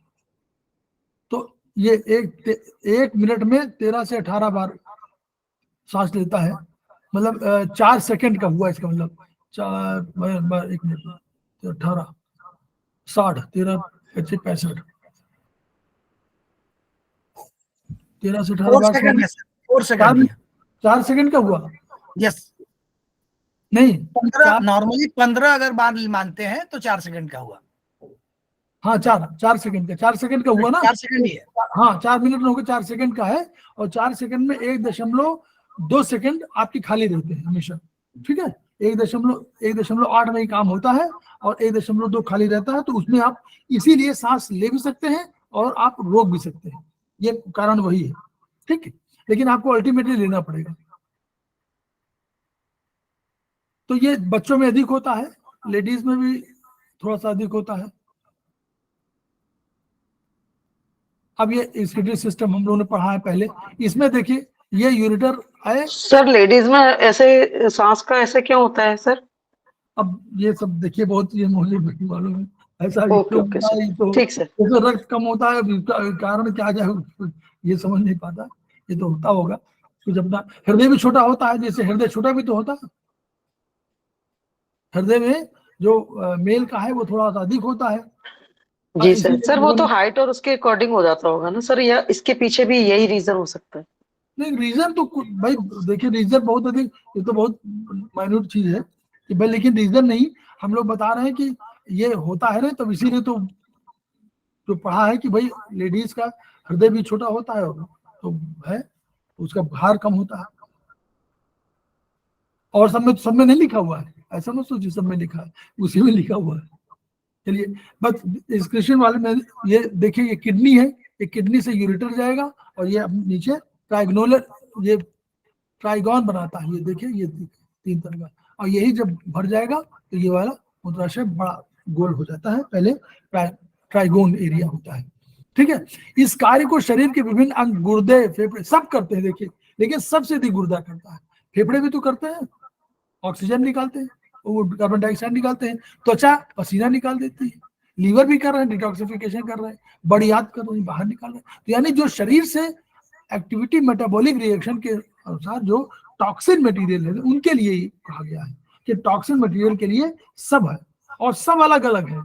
तो ये 1 मिनट में 13 से 18 बार सांस लेता है, मतलब 4 सेकंड का हुआ इसका मतलब 1 मिनट 18 60 13 25 65 13 से 18 बार 4 सेकंड 4 सेकंड का हुआ। यस, नहीं 15 नॉर्मली 15 अगर बार मानते हैं तो 4 सेकंड का हुआ। हाँ 4 सेकंड का, 4 सेकंड का हुआ ना, 4 सेकंड ही है। हाँ 4 मिनट में होकर 4 सेकंड का है, और 4 सेकंड में 1.2 सेकंड आपकी खाली रहते हैं हमेशा, ठीक है। 1.8 में ही काम होता है और 1.2 खाली रहता है, तो उसमें आप इसीलिए सांस ले भी सकते हैं और आप रोक भी सकते हैं, ये कारण वही है, ठीक है। लेकिन आपको अल्टीमेटली लेना पड़ेगा। तो ये बच्चों में अधिक होता है, लेडीज में भी थोड़ा सा अधिक होता है। अब ये इंस्टिट्यूट सिस्टम हम लोगों ने पढ़ा है पहले, इसमें देखिए ये यूरेटर आए। सर लेडीज में ऐसे सांस का ऐसे क्यों होता है सर? अब ये सब देखिए बहुत ये मुझे नहीं मालूम है, ऐसा ओके ओके सर, तो ठीक सर। तो रक्त कम होता है, कारण क्या जाए ये समझ नहीं पाता, ये तो होता होगा कुछ अपना। हृदय भी छोटा होता है, जैसे हृदय छोटा भी तो होता है, हृदय में जो मेल का है वो थोड़ा सा अधिक होता है। जी सर। सर वो तो हाइट और उसके अकॉर्डिंग हो जाता होगा ना सर, या इसके पीछे भी यही रीजन हो सकता है? नहीं रीजन तो भाई देखिए, रीजन बहुत अधिक, ये तो बहुत माइन्यूट चीज है कि भाई, लेकिन रीजन नहीं, हम लोग बता रहे हैं कि ये होता है ना, तो इसीलिए तो जो पढ़ा है कि भाई लेडीज का हृदय भी छोटा होता है, तो है उसका भार कम होता है। और सब में नहीं लिखा हुआ है, ऐसा मत सोचिए सब में लिखा है, उसी में लिखा हुआ है। चलिए बस डिस्क्रिप्शन वाले में ये देखिए, ये किडनी है, ये किडनी से यूरेटर जाएगा और ये नीचे ट्राइगोनल, ये ट्राइगोन बनाता है, ये देखिए ये 3 तरह का, और यही जब भर जाएगा तो ये वाला मूत्राशय बड़ा गोल हो जाता है, पहले ट्राइगोन एरिया होता है, ठीक है। इस कार्य को शरीर के विभिन्न अंग, गुर्दे, फेफड़े सब करते हैं, देखिए, लेकिन सबसे अधिक गुर्दा करता है। फेफड़े भी तो करते हैं, ऑक्सीजन निकालते हैं, वो कार्बन डाइऑक्साइड निकालते हैं, त्वचा पसीना निकाल देती है, लीवर भी कर रहे हैं, डिटॉक्सिफिकेशन कर रहे हैं, बड़ियात कर रहे हैं, बाहर निकाल रहे हैं। तो यानी जो शरीर से एक्टिविटी मेटाबॉलिक रिएक्शन के अनुसार जो टॉक्सिन मटेरियल है, उनके लिए ही कहा गया है कि टॉक्सिन मटेरियल के लिए सब है, और सब अलग अलग है।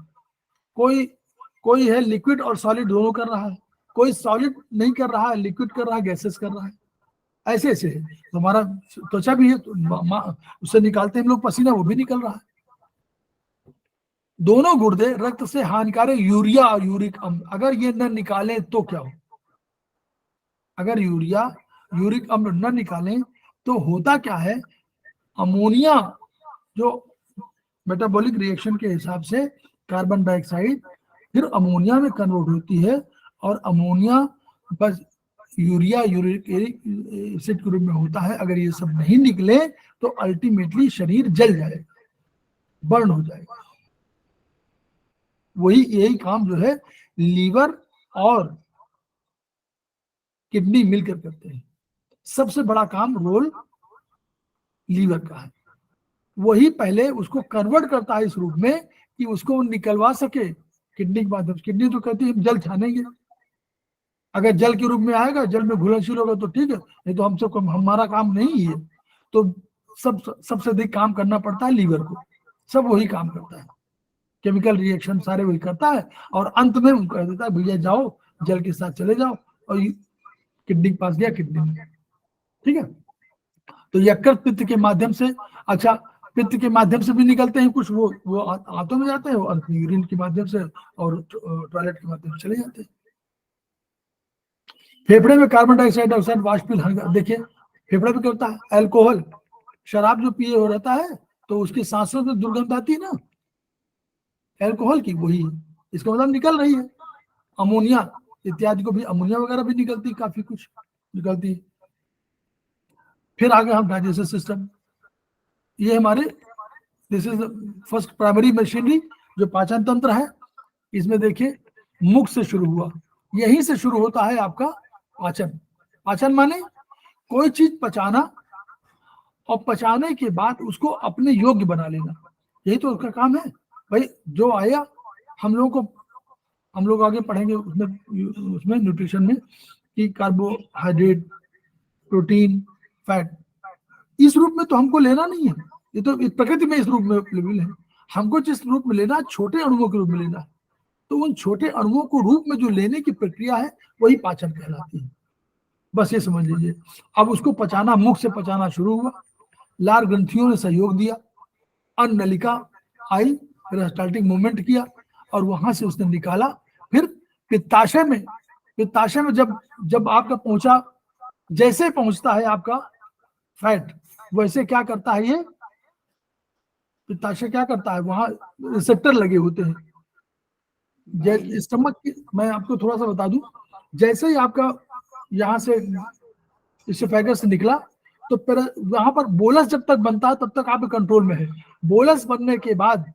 कोई है लिक्विड और सॉलिड दोनों कर रहा है, कोई सॉलिड नहीं कर रहा है, लिक्विड कर रहा है, गैसेस कर रहा है, ऐसे ऐसे है। तो हमारा त्वचा भी है, तो उससे निकालते हैं हम लोग पसीना, वो भी निकल रहा है। दोनों गुर्दे रक्त से हानिकारक यूरिया और यूरिक अम्ल, अगर ये न निकालें तो क्या हो? अगर यूरिया यूरिक अम्ल न निकालें तो होता क्या है, अमोनिया जो मेटाबॉलिक रिएक्शन के हिसाब से कार्बन डाइऑक्साइड फिर अमोनिया में कन्वर्ट होती है, और अमोनिया बस यूरिया यूरिक एसिड के रूप में होता है। अगर ये सब नहीं निकले तो अल्टीमेटली शरीर जल जाएगा, बर्न हो जाएगा। यही काम जो है लीवर और किडनी मिलकर करते हैं। सबसे बड़ा काम रोल लीवर का है, वही पहले उसको कन्वर्ट करता है इस रूप में कि उसको निकलवा सके किडनी के माध्यम से। किडनी तो कहती है हम जल छानेंगे, अगर जल के रूप में आएगा, जल में घुलनशील होगा तो ठीक है, नहीं तो हमसे हमारा काम नहीं है। तो सबसे अधिक काम करना पड़ता है लीवर को, सब वही काम करता है, केमिकल रिएक्शन सारे वही करता है, और अंत में उनको कह देता है भैया जाओ जल के साथ चले जाओ, और किडनी के पास गया, किडनी में, ठीक है। तो यकृत पित्त के माध्यम से, अच्छा पित्त के माध्यम से भी निकलते हैं कुछ, वो आंतों में जाते हैं और यूरिन के माध्यम से और टॉयलेट के माध्यम से चले जाते हैं। फेफड़े में कार्बन डाइऑक्साइड ऑक्साइड वाष्पीकरण, देखिए फेफड़ा भी करता है। अल्कोहल, शराब जो पिए हो रहता है तो उसकी सांसों से दुर्गंध आती है ना अल्कोहल की, वही इसका मतलब निकल रही है। अमोनिया इत्यादि को भी, अमोनिया वगैरह भी निकलती, काफी कुछ निकलती। फिर आगे हम डाइजेस्टिव सिस्टम, ये हमारे this is first primary machinery जो पाचन तंत्र है। इसमें देखिए मुख से शुरू हुआ, यहीं से शुरू होता है आपका पाचन। पाचन माने कोई चीज पचाना और पचाने के बाद उसको अपने योग्य बना लेना, यही तो उसका काम है भाई। जो आया हम लोग आगे पढ़ेंगे उसमें न्यूट्रिशन में कि कार्बोहाइड्रेट, प्रोटीन, फैट, इस रूप में तो हमको लेना नहीं है, ये तो प्रकृति में इस रूप में अवेलेबल है। हमको जिस रूप में लेना, छोटे अणुओं के रूप में लेना है, तो उन छोटे अणुओं को रूप में जो लेने की प्रक्रिया है वही पाचन कहलाती है, बस ये समझ लीजिए। अब उसको पचाना, मुख से पचाना शुरू हुआ, लार ग्रंथियों ने सहयोग दिया, अन्न नलिका आई, पेरिस्टाल्टिक मूवमेंट किया और वहां से उसने निकाला। फिर पित्ताशय में जब आपका पहुंचा, जैसे पहुंचता है आपका फैट, वैसे क्या करता है ये पित्ताशय क्या करता है, वहां रिसेप्टर लगे होते हैं। स्टमक की मैं आपको थोड़ा सा बता दूं, जैसे ही आपका यहाँ से इसोफेगस से निकला तो वहां पर बोलस जब तक बनता है तब तक आप कंट्रोल में है। बोलस बनने के बाद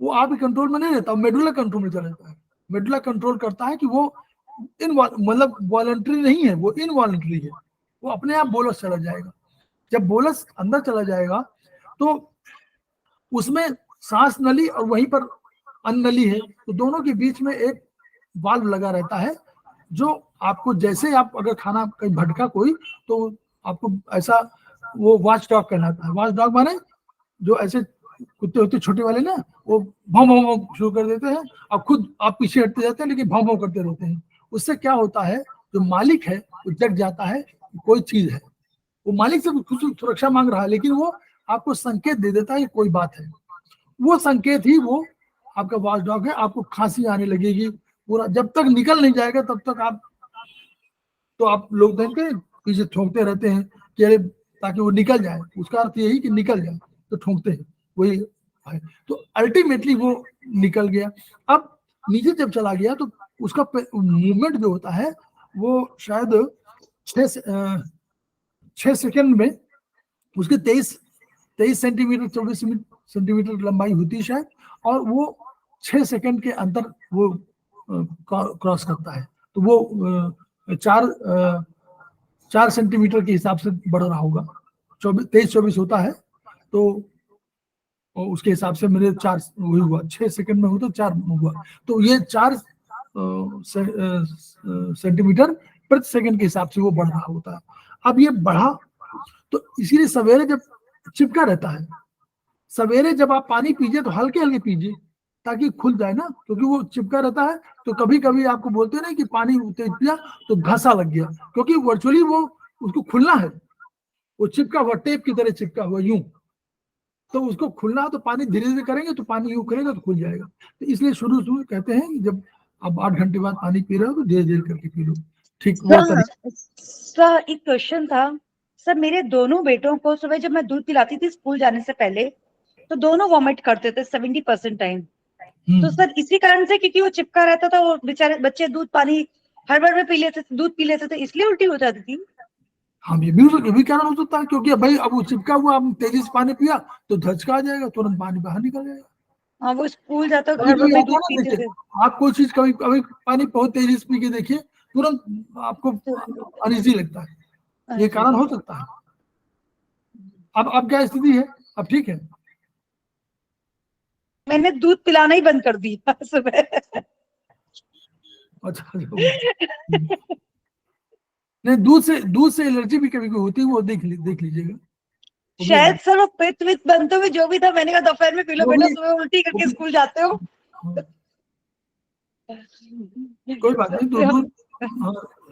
वो आप कंट्रोल में नहीं रहता, मेडुला कंट्रोल में चला जाता है। मेडुला कंट्रोल करता है कि वो मतलब वॉलंटरी नहीं है, वो इनवॉलंटरी है, वो अपने आप बोलस चला जाएगा। जब बोलस अंदर चला जाएगा तो उसमें सांस नली और वहीं पर अन्न नली है, तो दोनों के बीच में एक वाल्व लगा रहता है जो आपको, जैसे आप अगर खाना कहीं भटका कोई तो आपको ऐसा, वो वॉच डॉग कहलाता है। वॉच डॉग माने जो ऐसे कुत्ते होते छोटे वाले ना, वो भाव भाव शुरू कर देते हैं और खुद आप पीछे हटते जाते हैं लेकिन भाव भाव करते रहते हैं। उससे क्या होता है, जो मालिक है वो जग जाता है कोई चीज है, वो मालिक से कुछ सुरक्षा मांग रहा है लेकिन वो आपको संकेत दे देता है कि कोई बात है। वो संकेत ही वो आपका वॉच डॉग है। आपको खांसी आने लगेगी, पूरा जब तक निकल नहीं जाएगा तब तक आप लोग देखेंगे पीछे ठोंकते रहते हैं कि अरे ताकि वो निकल जाए, उसका अर्थ यही कि निकल जाए, तो ठोंकते हैं, वही है। तो अल्टीमेटली वो निकल गया। अब नीचे जब चला गया तो उसका मूवमेंट जो होता है वो शायद 6 सेकंड में उसके 23 सेंटीमीटर 24 सेंटीमीटर लंबाई होती है शायद, और वो 6 सेकंड के अंदर वो क्रॉस करता है। तो वो 4 सेंटीमीटर के हिसाब से बढ़ रहा होगा, 23-24 होता है तो उसके हिसाब से मेरे 4 वही हुआ, 6 सेकंड में हुआ तो 4 हुआ, तो ये 4 सेंटीमीटर प्रति सेकंड के हिसाब से वो बढ़ रहा होता है। अब ये बढ़ा तो इसीलिए सवेरे जब चिपका रहता है, सवेरे जब आप पानी पीजिए तो हल्के हल्के पीजिए ताकि खुल जाए ना, क्योंकि वो चिपका रहता है। तो कभी कभी आपको बोलते हैं कि पानी तेज पिया तो घसा लग गया, क्योंकि वर्चुअली वो उसको खुलना है, वो चिपका हुआ टेप की तरह चिपका हुआ यूं, तो उसको खुलना है तो पानी धीरे धीरे करेंगे तो पानी यूं करेगा तो खुल जाएगा। तो इसलिए शुरू कहते हैं कि जब आप 8 घंटे बाद पानी पी रहे हो तो धीरे धीरे करके पी लो, ठीक वो तरीका। सर एक क्वेश्चन था सर, मेरे दोनों बेटों को सुबह जब मैं दूध पिलाती थी स्कूल जाने से पहले तो दोनों वॉमिट करते थे 70% टाइम। तो सर इसी कारण से, क्योंकि वो चिपका रहता था और बेचारे बच्चे दूध पानी हड़बड़ में दूध पी लेते थे, इसलिए उल्टी हो जाती थी। हाँ ये भी कारण हो सकता है, क्योंकि भाई अब वो चिपका हुआ, आप तेजी से पानी पिया तो धचका आ जाएगा, तुरंत पानी बाहर निकल जाएगा। हाँ वो स्कूल जाता हड़बड़ में दूध पीते थे। आप कोई चीज कभी पानी बहुत तेजी से पी के देखिए, तुरंत आपको अनईजी लगता है, ये कारण हो सकता है। अब क्या स्थिति है, अब ठीक है? मैंने दूध पिलाना ही बंद कर दिया सुबह। अच्छा नहीं, दूध से एलर्जी भी कभी होती है, वो देख लीजिएगा शायद सर वो पित्त वित्त बनते हुए जो भी था, मैंने कहा दोपहर में पी लो बेटा, सुबह उल्टी करके स्कूल जाते हो। कोई बात नहीं, तो दूध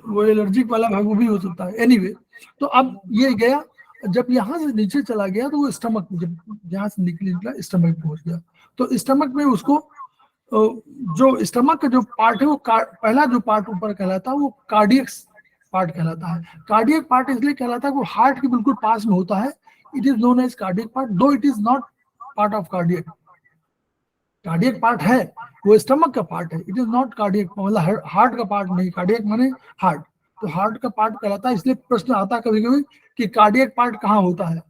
वो एलर्जिक वाला भाग वो भी हो सकता है। एनीवे तो अब ये गया जब यहाँ से नीचे चला गया तो वो स्टमक, जब यहाँ से निकला स्टमक पहुंच गया, तो स्टमक में उसको जो स्टमक का जो पार्ट है वो पहला जो पार्ट ऊपर कहलाता है वो कार्डियक पार्ट कहलाता है। कार्डियक पार्ट इसलिए कहलाता है वो हार्ट के बिल्कुल पास में होता है। It is known as cardiac part, though it is not part of cardiac. Cardiac part है, वो स्टमक का पार्ट है, इट इज नॉट कार्डियक, मतलब हार्ट का पार्ट नहीं। कार्डियक माने हार्ट, तो हार्ट का पार्ट कहलाता है। इसलिए प्रश्न आता है कभी कभी कि कार्डियक पार्ट कहाँ होता है,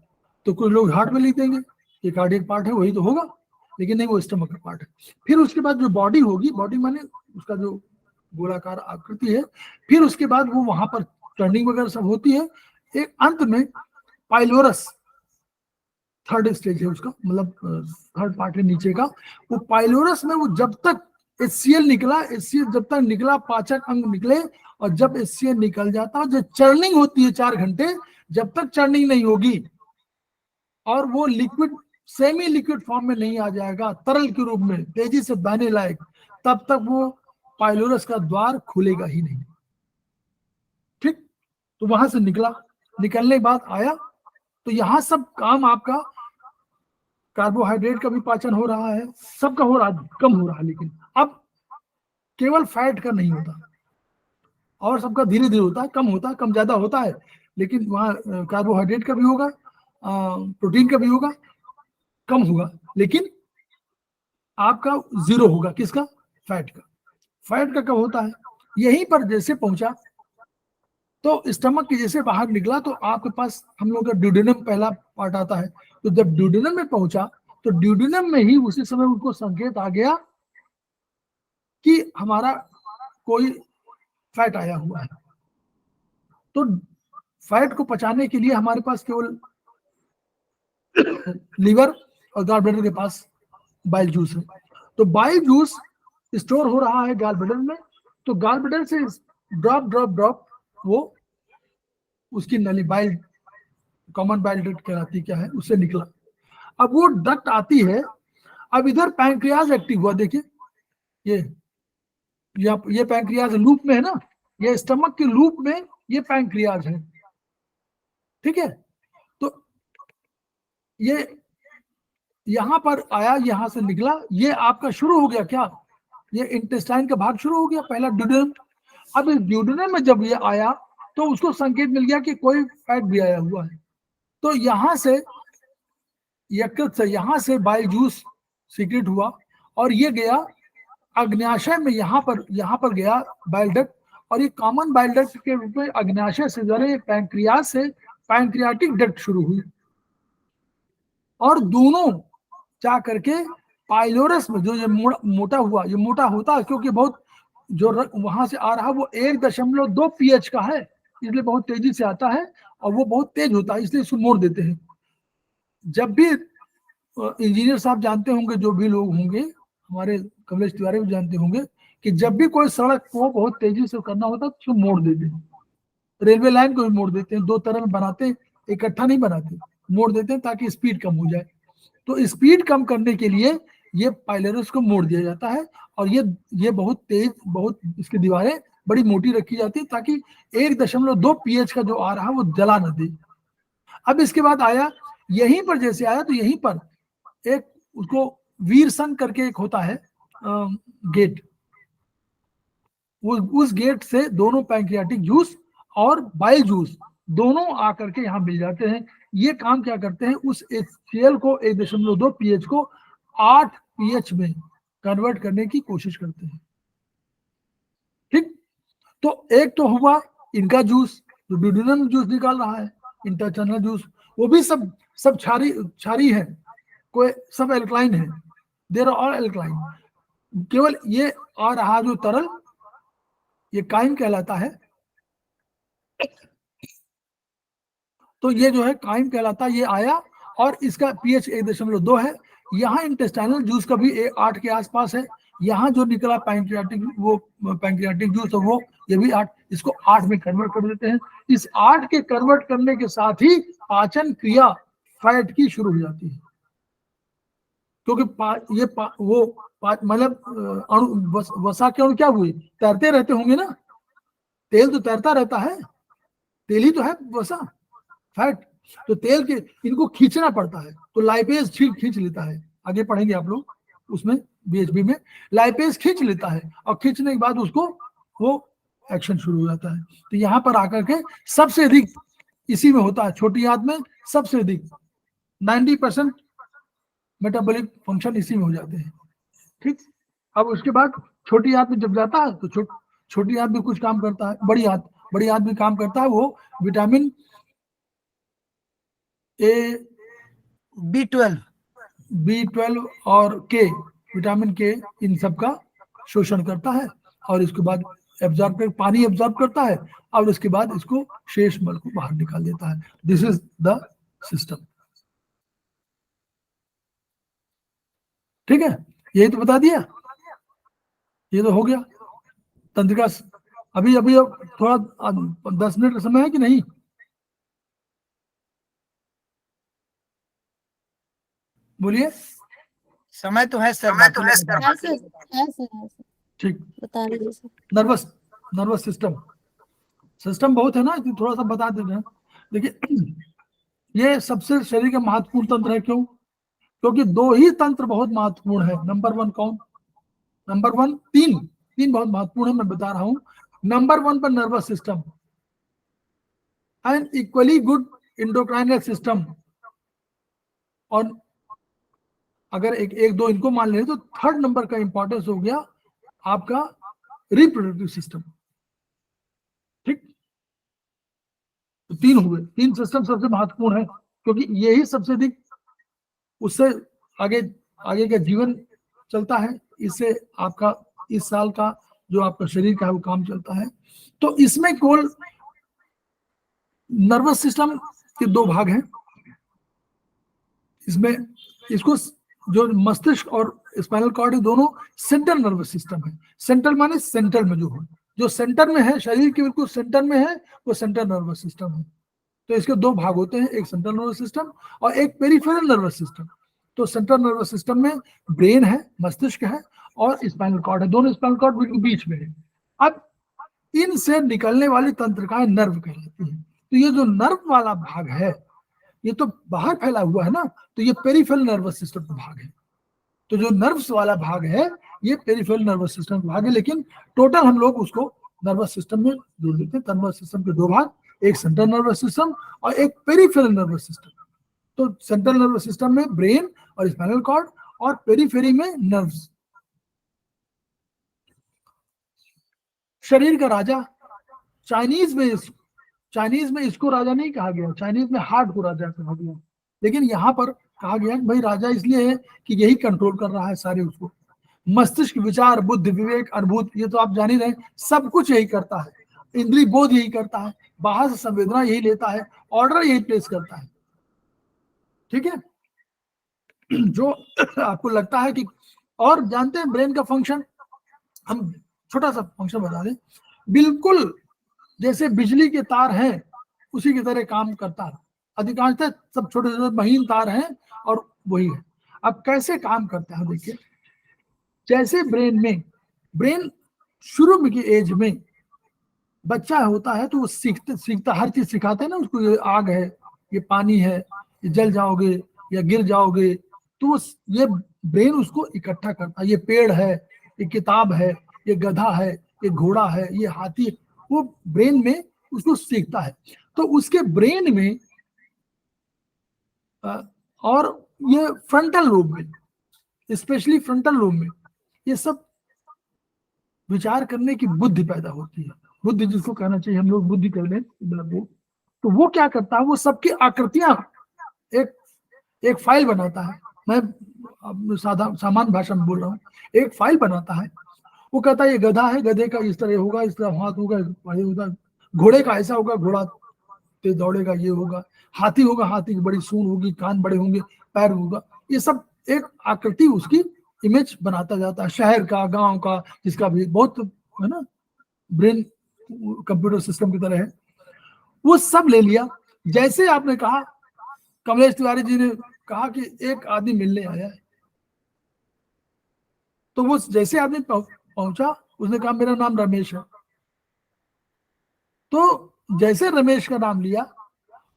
तो कुछ लोग हार्ट में लिख देंगे कि कार्डियक पार्ट है वही तो होगा, लेकिन नहीं, वो स्टमक का पार्ट है। फिर उसके बाद जो बॉडी होगी, बॉडी माने उसका जो गोलाकार आकृति है, फिर उसके बाद वो वहां पर टर्निंग वगैरह सब होती है। एक अंत में पाइलोरस थर्ड स्टेज है उसका, मतलब थर्ड पार्ट है नीचे का, वो पाइलोरस में वो जब तक HCl निकला, HCl जब तक निकला, पाचक अंग निकले, और जब HCl निकल जाता है, जो चर्निंग होती है 4 घंटे, जब तक चर्निंग नहीं होगी और वो लिक्विड सेमी लिक्विड फॉर्म में नहीं आ जाएगा, तरल के रूप में तेजी से बहने लायक, तब तक वो पाइलोरस का द्वार खुलेगा ही नहीं। ठीक, तो वहां से निकला, निकलने के बाद आया, तो यहां सब काम आपका कार्बोहाइड्रेट का भी पाचन हो रहा है, सबका हो रहा है, कम हो रहा है, लेकिन अब केवल फैट का नहीं होता, और सबका धीरे धीरे होता है, कम होता है, कम ज्यादा होता है, लेकिन वहाँ कार्बोहाइड्रेट का भी होगा, प्रोटीन का भी होगा, कम होगा, लेकिन आपका जीरो होगा, किसका? फैट का। फैट का कब होता है? यहीं पर जैसे पहुंचा तो स्टमक के जैसे बाहर निकला तो आपके पास हम लोग का ड्यूडेनम पहला पार्ट आता है। तो जब ड्यूडेनम में पहुंचा तो ड्यूडेनम में ही उसी समय उनको संकेत आ गया कि हमारा कोई फैट आया हुआ है। तो फैट को पचाने के लिए हमारे पास केवल लीवर और गॉल ब्लैडर के पास बाइल जूस है। तो बाइल जूस स्टोर हो रहा है गॉल ब्लैडर में, तो गॉल ब्लैडर से ड्रॉप ड्रॉप ड्रॉप वो उसकी नली बाइल, कॉमन बाइल डक्ट कहलाती क्या है, उससे निकला। अब वो डक्ट आती है, अब इधर पैंक्रियाज एक्टिव हुआ, देखिए ये पैंक्रियाज लूप में है ना, ये स्टमक के लूप में ये पैंक्रियाज है, ठीक है। तो ये यहां पर आया, यहां से निकला, ये आपका शुरू हो गया क्या, ये इंटेस्टाइन का भाग शुरू हो गया, पहला ड्यूडेनम। अब इस ड्यूडेनम में जब ये आया तो उसको संकेत मिल गया कि कोई फैट भी आया हुआ है। तो यहां से यकृत से, यहां से बाइल जूस सीक्रेट हुआ और ये गया अग्न्याशय में, यहां पर गया बाइल डक्ट, और ये कॉमन बाइल डक्ट के रूप में अग्न्याशय से जरे पैंक्रियाज से पैंक्रियाटिक डक्ट शुरू हुई, और दोनों जा करके पाइलोरस में जो ये मोटा हुआ, ये मोटा होता है क्योंकि बहुत जो वहां से आ रहा है वो 1.2 pH का है, इसलिए बहुत तेजी से आता है और वो बहुत तेज होता है, इसलिए इसको मोड़ देते हैं। जब भी इंजीनियर साहब जानते होंगे, जो भी लोग होंगे, हमारे कमलेश तिवारी भी जानते होंगे कि जब भी कोई सड़क को बहुत तेजी से करना होता है तो उसको मोड़ देते हैं। रेलवे लाइन को भी मोड़ देते हैं, 2 तरह में बनाते हैं, इकट्ठा नहीं बनाते, मोड़ देते हैं ताकि स्पीड कम हो जाए। तो स्पीड कम करने के लिए ये पाइलोरस को मोड़ दिया जाता है, और ये बहुत तेज, बहुत इसकी दीवारें बड़ी मोटी रखी जाती है ताकि 1.2 pH का जो आ रहा है वो जला न दे। अब इसके बाद आया, यहीं पर जैसे आया तो यहीं पर एक उसको वीर संघ करके एक होता है गेट, उस गेट से दोनों पैंक्रियाटिक जूस और बाइल जूस दोनों आकर के यहाँ मिल जाते हैं। ये काम क्या करते हैं, उस HCl को 1.2 pH को 8 pH में कन्वर्ट करने की कोशिश करते हैं। ठीक, तो एक तो हुआ इनका जूस, जो ड्यूडेनम जूस निकाल रहा है, इंटरचैनल जूस, वो भी सब क्षारी है, कोई सब एल्कलाइन है, देयर आर ऑल एल्कलाइन। केवल ये आ रहा जो तरल, ये काइम कहलाता है। तो ये जो है काइम कहलाता है, ये आया और इसका pH 1.2 है। यहाँ इंटेस्टाइनल जूस का भी 8 के आसपास है। यहाँ जो निकला पैंक्रियाटिक जूस, तो वो ये भी 8, इसको 8 में कन्वर्ट कर देते हैं। इस 8 के कन्वर्ट करने के साथ ही पाचन क्रिया फैट की शुरू हो जाती है, क्योंकि मतलब अणु, वसा के अणु क्या हुए, तैरते रहते होंगे ना, तेल तो तैरता रहता है, तेल ही तो है वसा, फैट। तो तेल के इनको खींचना पड़ता है, तो लाइपेज खींच लेता है, आगे पढ़ेंगे आप लोग उसमें बीएचबी में, लाइपेज खींच लेता है और खींचने के बाद उसको वो एक्शन शुरू हो जाता है। तो यहाँ पर आकर के सबसे अधिक इसी में होता है, छोटी आंत में सबसे अधिक 90% मेटाबॉलिक फंक्शन इसी में हो जाते हैं। ठीक, अब उसके बाद छोटी आंत में जब जाता है तो छोटी आंत भी कुछ काम करता है, बड़ी आंत भी काम करता है, वो विटामिन ए, B12 और के, विटामिन के, इन सब का शोषण करता है और इसके बाद पानी एब्जॉर्ब करता है और उसके बाद इसको शेष मल को बाहर निकाल देता है। This is the system. ठीक है, यही तो बता दिया, ये तो हो गया तंत्रिका। अभी अब थोड़ा 10 मिनट का समय है कि नहीं? बोलिए। समय तो है सर, है सर। ठीक, बता दीजिए सर। नर्वस सिस्टम बहुत है ना, थोड़ा सा बता देते हैं। देखिए, ये सबसे शरीर का महत्वपूर्ण तंत्र है। क्यों? क्योंकि दो ही तंत्र बहुत महत्वपूर्ण है। नंबर वन कौन? नंबर वन, तीन बहुत महत्वपूर्ण है, मैं बता रहा हूं। नंबर वन पर nervous system and equally good endocrinal system, और अगर एक दो इनको मान ले तो थर्ड नंबर का इंपॉर्टेंस हो गया आपका रिप्रोडक्टिव सिस्टम। ठीक, तो तीन हुए, तीन सिस्टम सबसे महत्वपूर्ण है, क्योंकि यही सबसे अधिक उससे आगे का जीवन चलता है, इससे आपका इस साल का जो आपका शरीर का है वो काम चलता है। तो इसमें केवल नर्वस सिस्टम के दो भाग हैं। इसमें इसको जो मस्तिष्क और स्पाइनल कॉर्ड, दोनों सेंट्रल नर्वस सिस्टम है। सेंट्रल माने सेंटर में जो सेंटर में है, शरीर के बिल्कुल सेंटर में है, वो सेंट्रल नर्वस सिस्टम है। तो इसके दो भाग होते हैं, एक सेंट्रल नर्वस सिस्टम और एक पेरिफेरल नर्वस सिस्टम। तो सेंट्रल नर्वस सिस्टम में ब्रेन है, मस्तिष्क है और स्पाइनल कॉर्ड है, दोनों स्पाइनल कॉर्ड बिल्कुल बीच में है। अब इनसे निकलने वाली तंत्रिकाएं नर्व कहलाती है। तो ये जो नर्व वाला भाग है, ये तो बाहर फैला हुआ है ना, तो ये पेरिफेरल नर्वस सिस्टम का भाग है। तो जो नर्व्स वाला भाग है ये पेरिफेरल नर्वस सिस्टम का भाग है, लेकिन टोटल हम लोग उसको नर्वस सिस्टम में जोड़ देते हैं। नर्वस सिस्टम के दो भाग, एक सेंट्रल नर्वस सिस्टम और एक पेरिफेरल नर्वस सिस्टम। तो सेंट्रल नर्वस सिस्टम में ब्रेन और स्पाइनल कॉर्ड, और पेरिफेरी में नर्व्स। शरीर का राजा, चाइनीज में इसको राजा नहीं कहा गया, चाइनीज में हार्ट को राजा कहा गया, लेकिन यहाँ पर कहा गया भाई राजा इसलिए है कि यही कंट्रोल कर रहा है सारे उसको। मस्तिष्क, विचार, बुद्धि, विवेक, अनुभूति, ये तो आप जान ही रहे, सब कुछ यही करता है। इंद्रिय बोध यही करता है, बाहर से संवेदना यही लेता है, ऑर्डर यही प्लेस करता है। ठीक है, जो आपको लगता है कि, और जानते हैं ब्रेन का फंक्शन, हम छोटा सा फंक्शन बता दें, बिल्कुल जैसे बिजली के तार हैं उसी की तरह काम करता है। अधिकांशतः सब छोटे छोटे महीन तार हैं और वही है। अब कैसे काम करता है देखिए, जैसे ब्रेन शुरू में की एज में बच्चा होता है तो वो सीखता हर चीज सिखाते हैं ना उसको, ये आग है, ये पानी है, ये जल जाओगे या गिर जाओगे, तो ये ब्रेन उसको इकट्ठा करता है। ये पेड़ है, ये किताब है, ये गधा है, ये घोड़ा है, ये हाथी है, वो ब्रेन में उसको सीखता है। तो उसके ब्रेन में और ये फ्रंटल लोब में, स्पेशली फ्रंटल लोब में, ये सब विचार करने की बुद्धि पैदा होती है। बुद्धि जिसको कहना चाहिए, हम लोग बुद्धि कर लें, तो वो क्या करता है, वो सबकी आकृतियां एक फाइल बनाता है। मैं सामान्य भाषा में बोल रहा हूँ, एक फाइल बनाता है। वो कहता है ये गधा है, गधे का इस तरह होगा, इस तरह हाथ होगा, घोड़े का ऐसा होगा, घोड़ा तेज दौड़ेगा, ये होगा, हाथी होगा, हाथी की बड़ी सूंड होगी, कान बड़े होंगे, पैर होगा, ये सब एक आकृति उसकी इमेज बनाता जाता है। शहर का, गांव का, जिसका भी बहुत है ना, ब्रेन कंप्यूटर सिस्टम की तरह है, वो सब ले लिया। जैसे आपने कहा, कमलेश तिवारी जी ने कहा कि एक आदमी मिलने आया है, तो वो जैसे आदमी पहुंचा, उसने कहा मेरा नाम रमेश है। तो जैसे रमेश का नाम लिया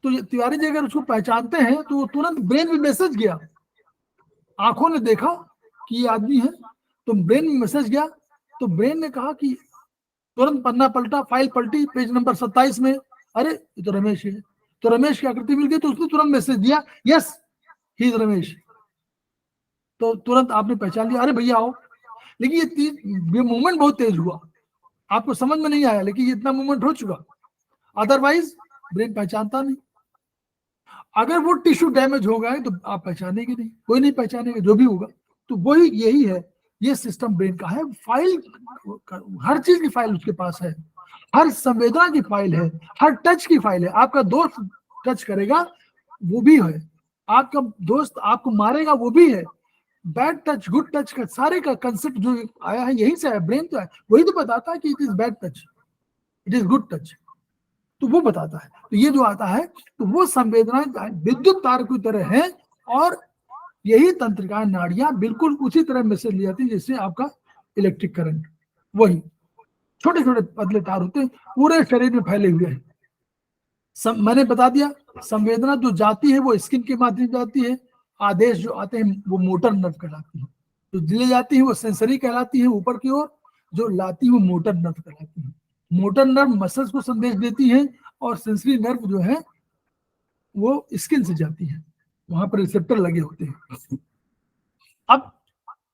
तो तिवारी जी अगर उसको पहचानते हैं तो तुरंत ब्रेन में मैसेज गया, आंखों ने देखा कि ये आदमी है, तो ब्रेन में मैसेज गया, तो ब्रेन ने कहा कि तुरंत पन्ना पलटा, फाइल पलटी, पेज नंबर 27 में, अरे ये तो रमेश है। तो रमेश की आकृति मिल गई, तो उसने तुरंत मैसेज दिया, यस ही इज रमेश। तो तुरंत आपने पहचान लिया, अरे भैया आओ। लेकिन ये मूवमेंट बहुत तेज हुआ, आपको समझ में नहीं आया, लेकिन ये इतना मूवमेंट हो चुका, अदरवाइज ब्रेन पहचानता नहीं। अगर वो टिश्यू डैमेज हो गए तो आप पहचानेंगे नहीं, कोई नहीं पहचानेगा जो भी होगा। तो वही यही है, ये सिस्टम ब्रेन का है। फाइल, हर चीज की फाइल उसके पास है, हर संवेदना की फाइल है, हर टच की फाइल है। आपका दोस्त टच करेगा वो भी है, आपका दोस्त आपको मारेगा वो भी है। बैड टच, गुड टच का सारे का कंसेप्ट जो आया है यही से है, ब्रेन तो है, वही तो बताता है कि it is bad touch, it is good touch, तो वो बताता है। तो ये जो आता है तो वो संवेदनाएं विद्युत तार की तरह है, और यही तंत्रिकाएं, नाड़ियां बिल्कुल उसी तरह मैसेज ले जाती है जैसे आपका इलेक्ट्रिक करंट। वही छोटे छोटे पतले तार होते हैं, पूरे शरीर में फैले हुए हैं। मैंने बता दिया, संवेदना जो जाती है वो स्किन के माध्यम से जाती है, आदेश जो आते हैं वो मोटर नर्व कहलाती है, जो ले जाती है वो सेंसरी कहलाती है ऊपर की ओर, जो लाती है वो मोटर नर्व कहलाती है। मोटर नर्व मसल्स को संदेश देती है, और सेंसरी नर्व जो है वो स्किन से जाती है, वहां पर रिसेप्टर लगे होते हैं। अब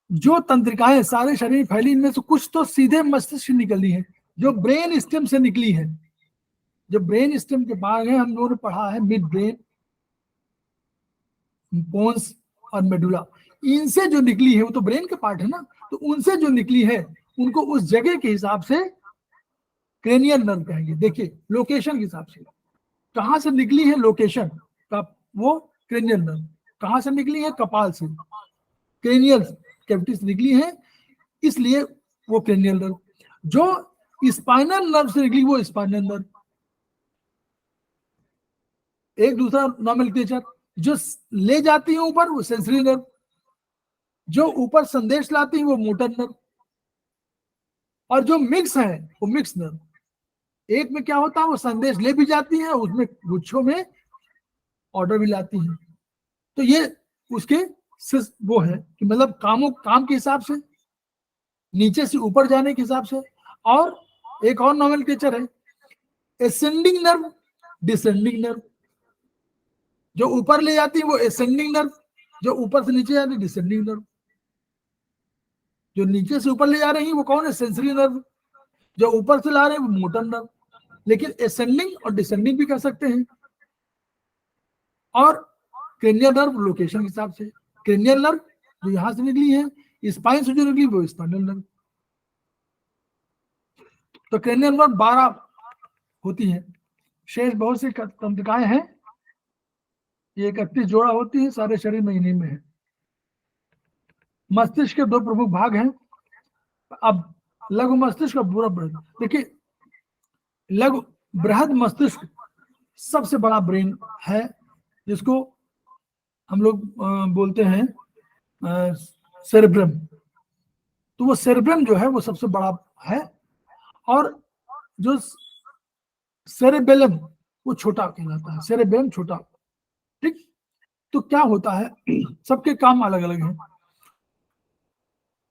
जो तंत्रिकाएं सारे शरीर में फैली, इनमें से कुछ तो सीधे मस्तिष्क से निकली है, जो ब्रेन स्टेम से निकली है। जो ब्रेन स्टेम के भाग है, हम लोगों ने पढ़ा है मिड ब्रेन, पोन्स और मेडुला, इनसे जो निकली है वो तो ब्रेन के पार्ट है ना, तो उनसे जो निकली है उनको उस जगह के हिसाब से क्रेनियल नर्व कहेंगे। देखिए लोकेशन के हिसाब से कहां से निकली है, लोकेशन का वो क्रेनियल नर्व। कहां से निकली है, कपाल से, क्रेनियल कैविटी से निकली है, इसलिए वो क्रेनियल नर्व। जो स्पाइनल नर्व से निकली वो स्पाइनल नर्व। एक दूसरा नॉमेनक्लेचर, जो ले जाती है ऊपर वो सेंसरी नर्व, जो ऊपर संदेश लाती है वो मोटर नर्व, और जो मिक्स है वो मिक्स नर्व। एक में क्या होता है, वो संदेश ले भी जाती है, उसमें गुच्छों में ऑर्डर भी लाती है। तो ये उसके वो है कि मतलब काम के हिसाब से, नीचे से ऊपर जाने के हिसाब से। और एक और नॉमेनक्लेचर है, एसेंडिंग नर्व, डिसेंडिंग नर्व। जो ऊपर ले जाती है वो एसेंडिंग नर्व, जो ऊपर से नीचे जाती है डिसेंडिंग नर्व। जो नीचे से ऊपर ले जा रही है वो कौन है, सेंसरी नर्व। जो ऊपर से ला रहे हैं वो मोटर नर्व। लेकिन एसेंडिंग और डिसेंडिंग भी कर सकते हैं। और क्रेनियल नर्व लोकेशन के हिसाब से, क्रेनियल नर्व जो यहां से निकली है, स्पाइन से जो निकली वो स्पाइनल नर्व। तो क्रेनियल नर्व 12 होती है, शेष बहुत सी तंत्रिकाएं हैं, ये 31 जोड़ा होती है, सारे शरीर में इन्हीं में है। मस्तिष्क के 2 प्रमुख भाग हैं। अब लघु मस्तिष्क और बृहद मस्तिष्क। देखिए लघु बृहद मस्तिष्क सबसे बड़ा ब्रेन है, जिसको हम लोग बोलते हैं सेरेब्रम। तो वो सेरेब्रम जो है वो सबसे बड़ा है, और जो सेरेबेलम वो छोटा कहलाता है, सेरेबेलम छोटा। ठीक, तो क्या होता है, सबके काम अलग अलग हैं।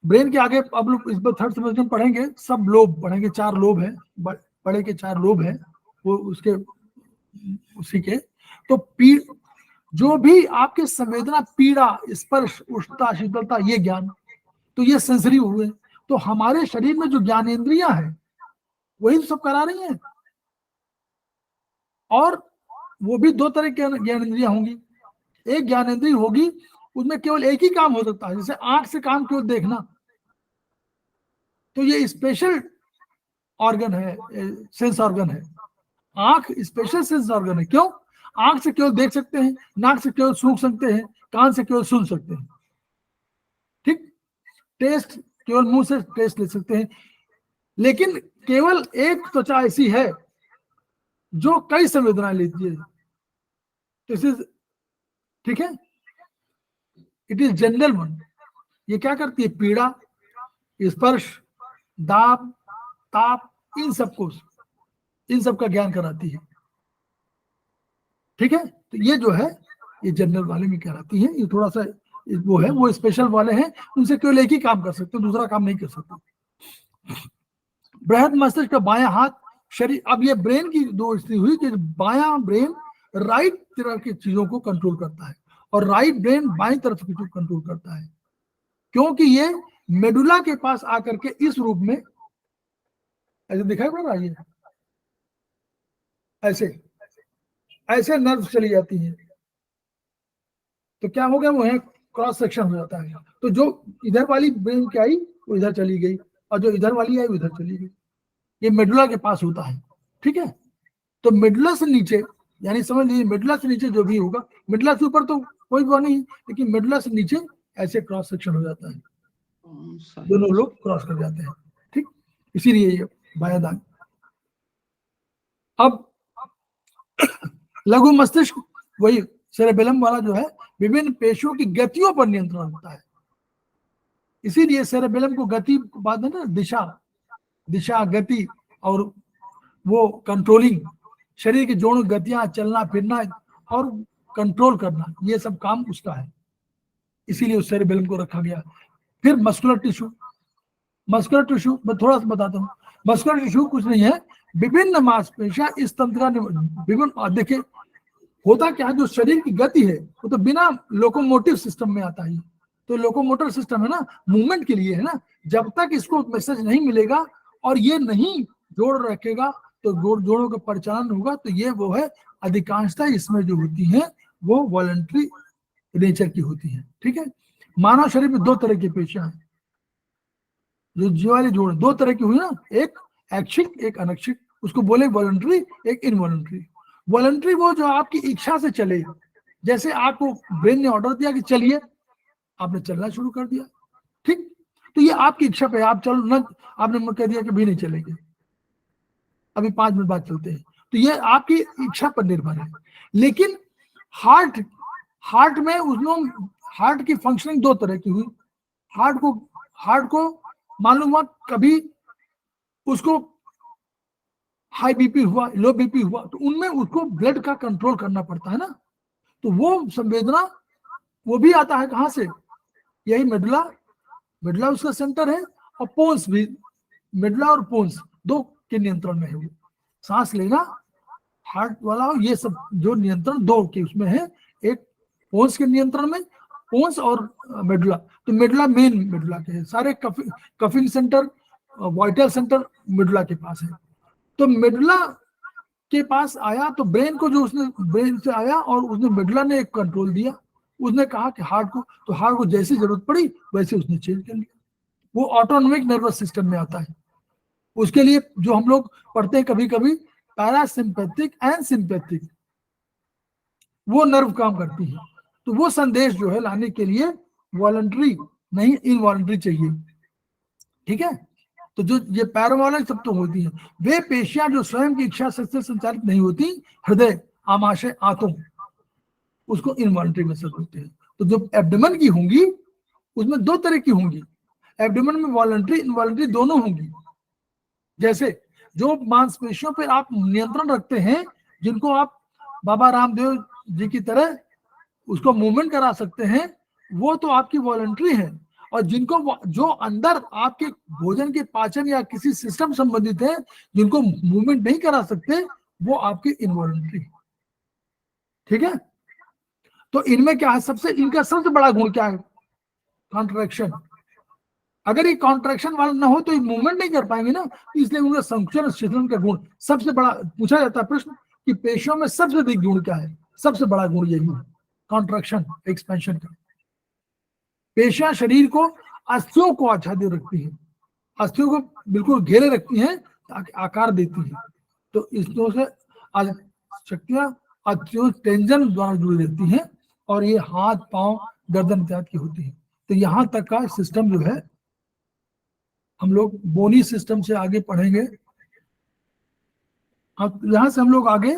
ब्रेन के आगे अब लोग इस बार 3rd सेमेस्टर में पढ़ेंगे, सब लोब पढ़ेंगे, 4 लोब है, बड़े के 4 लोब है, वो उसके उसी के। तो जो भी आपके संवेदना, पीड़ा, स्पर्श, उष्णता, शीतलता, ये ज्ञान, तो ये सेंसरी हुए। तो हमारे शरीर में जो ज्ञानेंद्रियां हैं वही तो सब करा रही हैं। और वो भी 2 तरह की ज्ञानेंद्रियां होंगी। एक ज्ञानेंद्रिय होगी उसमें केवल एक ही काम हो सकता है, जैसे आंख से काम केवल देखना, तो ये स्पेशल ऑर्गन है, सेंस ऑर्गन है। आंख स्पेशल सेंस ऑर्गन है। क्यों? आंख से केवल देख सकते हैं, नाक से केवल सूंघ सकते हैं, कान से केवल सुन सकते हैं। ठीक, टेस्ट केवल मुंह से टेस्ट ले सकते हैं। लेकिन केवल एक त्वचा ऐसी है जो कई संवेदनाएं लेती है। ठीक है, इट इज जनरल वन। ये क्या करती है, पीड़ा, स्पर्श, दाब, ताप, इन सब का ज्ञान कराती है। ठीक है, तो ये जो है ये जनरल वाले में कहलाती है। ये थोड़ा सा वो है, वो स्पेशल वाले हैं, उनसे केवल एक ही काम कर सकते, दूसरा काम नहीं कर सकते। बृहद मस्तिष्क का बायां हाथ शरीर, अब ये ब्रेन की दो स्थिति हुई कि बायां ब्रेन राइट तरफ की चीजों को कंट्रोल करता है और राइट ब्रेन बाईं तरफ की चीजों को कंट्रोल करता है, क्योंकि ये मेडुला के पास आकर के इस रूप में ऐसे दिखाई पड़ रहा है, ये ऐसे ऐसे नर्व चली जाती है, तो क्या हो गया, वो है क्रॉस सेक्शन हो जाता है। तो जो इधर वाली ब्रेन की आई वो इधर चली गई और जो इधर वाली आई वो इधर चली गई। ये मेडुला के पास होता है, ठीक है। तो मेडुला से नीचे, यानी समझ लीजिए मेडुला से नीचे जो भी होगा, मेडुला से ऊपर तो कोई वो नहीं, लेकिन मेडुला से नीचे ऐसे क्रॉस सेक्शन हो जाता है, दोनों लोग क्रॉस कर जाते हैं, ठीक। इसीलिए ये बायां दान। अब लघु मस्तिष्क वही सेरेबेलम वाला जो है विभिन्न पेशियों की गतियों पर नियंत्रण होता है, इसीलिए सेरेबेलम को गति बाद में ना दिशा गति और वो कंट्रोलिंग, शरीर की जोड़ गतियां, चलना फिरना और कंट्रोल करना, ये सब काम उसका है, इसीलिए उस सेरेबेलम को रखा गया। फिर मस्कुलर टिश्यू मैं थोड़ा सा बताता हूँ। मस्कुलर टिश्यू कुछ नहीं है, विभिन्न मांसपेशियां इस तंत्र का विभिन्न, देखिए होता क्या है, जो शरीर की गति है वो तो बिना लोकोमोटिव सिस्टम में आता है, तो लोकोमोटर सिस्टम है ना, मूवमेंट के लिए है ना, जब तक इसको मैसेज नहीं मिलेगा और ये नहीं जोड़ रखेगा तो जोड़ों का परिचालन होगा, तो ये वो है अधिकांशतः इसमें जो होती है वो वॉलंटरी नेचर की होती है, ठीक है। मानव शरीर में दो तरह की पेशियां हैं, जो जीव वाली जोड़ दो तरह की हुई ना, एक ऐच्छिक एक अनैच्छिक, उसको बोले वॉलंटरी, एक इनवॉलंटरी। वॉलंटरी वो जो आपकी इच्छा से चले, जैसे आपको ब्रेन ने ऑर्डर दिया कि चलिए, आपने चलना शुरू कर दिया, ठीक, तो ये आपकी इच्छा पे, आप चलो ना, आपने कह दिया कि भी नहीं चलेंगे, अभी 5 मिनट बाद चलते हैं, तो ये आपकी इच्छा पर निर्भर है। लेकिन हार्ट में उसमें हार्ट की फंक्शनिंग दो तरह की हुई। हार्ट को मालूम हुआ कभी उसको हाई बीपी हुआ, लो बीपी हुआ, तो उनमें उसको ब्लड का कंट्रोल करना पड़ता है ना, तो वो संवेदना वो भी आता है कहाँ से, यही मेडुला उसका सेंटर है, और पोन्स भी, मेडुला और पोन्स दो के नियंत्रण में है वो, सांस लेना, हार्ट वाला, ये सब जो नियंत्रण दो के उसमें है, एक पोन्स के नियंत्रण में, पोन्स और मेडुला। तो मेडुला मेन मेडुला के है, सारे coughing centre, vital centre medulla के पास है। तो मेडुला के पास आया तो ब्रेन को जो उसने ब्रेन से आया और उसने मेडुला ने एक कंट्रोल दिया, उसने कहा कि हार्ट को जैसी जरूरत पड़ी वैसे उसने चेंज कर लिया। वो ऑटोनोमिक नर्वस सिस्टम में आता है। उसके लिए जो हम लोग पढ़ते हैं कभी कभी पैरासिम्पैथिक एंड सिंपैथिक, वो नर्व काम करती है, तो वो संदेश जो है लाने के लिए वॉलंटरी नहीं इनवॉलंटरी चाहिए, ठीक है। तो जो ये पैरावॉलिक सब तो होती है, वे पेशियां जो स्वयं की इच्छा शक्ति से संचालित नहीं होती, हृदय, आमाशय, आंतों, उसको इनवॉलंटरी मसल होते हैं। तो जो एब्डोमेन की होंगी उसमें दो तरह की होंगी, एब्डोमेन में वॉलंटरी इनवॉलंटरी दोनों होंगी। जैसे जो मांसपेशियों पर आप नियंत्रण रखते हैं, जिनको आप बाबा रामदेव जी की तरह उसको मूवमेंट करा सकते हैं, वो तो आपकी वॉलंटरी है, और जिनको जो अंदर आपके भोजन के पाचन या किसी सिस्टम संबंधित है, जिनको मूवमेंट नहीं करा सकते, वो आपकी इनवॉलंटरी, ठीक है। तो इनमें क्या है, इनका सबसे बड़ा गुण क्या है, कॉन्ट्रैक्शन। अगर ये कॉन्ट्रैक्शन वाला ना हो तो ये मूवमेंट नहीं कर पाएंगे ना, इसलिए उनका संकुचन शीतलन का गुण सबसे बड़ा पूछा जाता है प्रश्न कि पेशियों में सबसे अधिक गुण क्या है, सबसे बड़ा गुण यही है, कॉन्ट्रैक्शन एक्सपेंशन का। पेशियां शरीर को, अस्थियों को आच्छादित रखती हैं, अस्थियों को बिल्कुल घेरे रखती हैं ताकि आकार देती हैं। तो इस तरह से शक्तियां अस्थियों टेंशन द्वारा जुड़ी रहती हैं, और ये हाथ पांव गर्दन इत्यादि की होती है। तो यहाँ तक का सिस्टम जो है हम लोग बोनी सिस्टम से आगे पढ़ेंगे। अब यहाँ से हम लोग आगे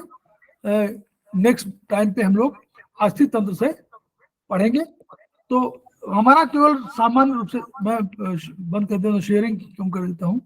नेक्स्ट टाइम पे हम लोग अस्थि तंत्र से पढ़ेंगे। तो हमारा केवल सामान्य रूप से मैं बंद कर देता हूँ, शेयरिंग कम कर देता हूँ।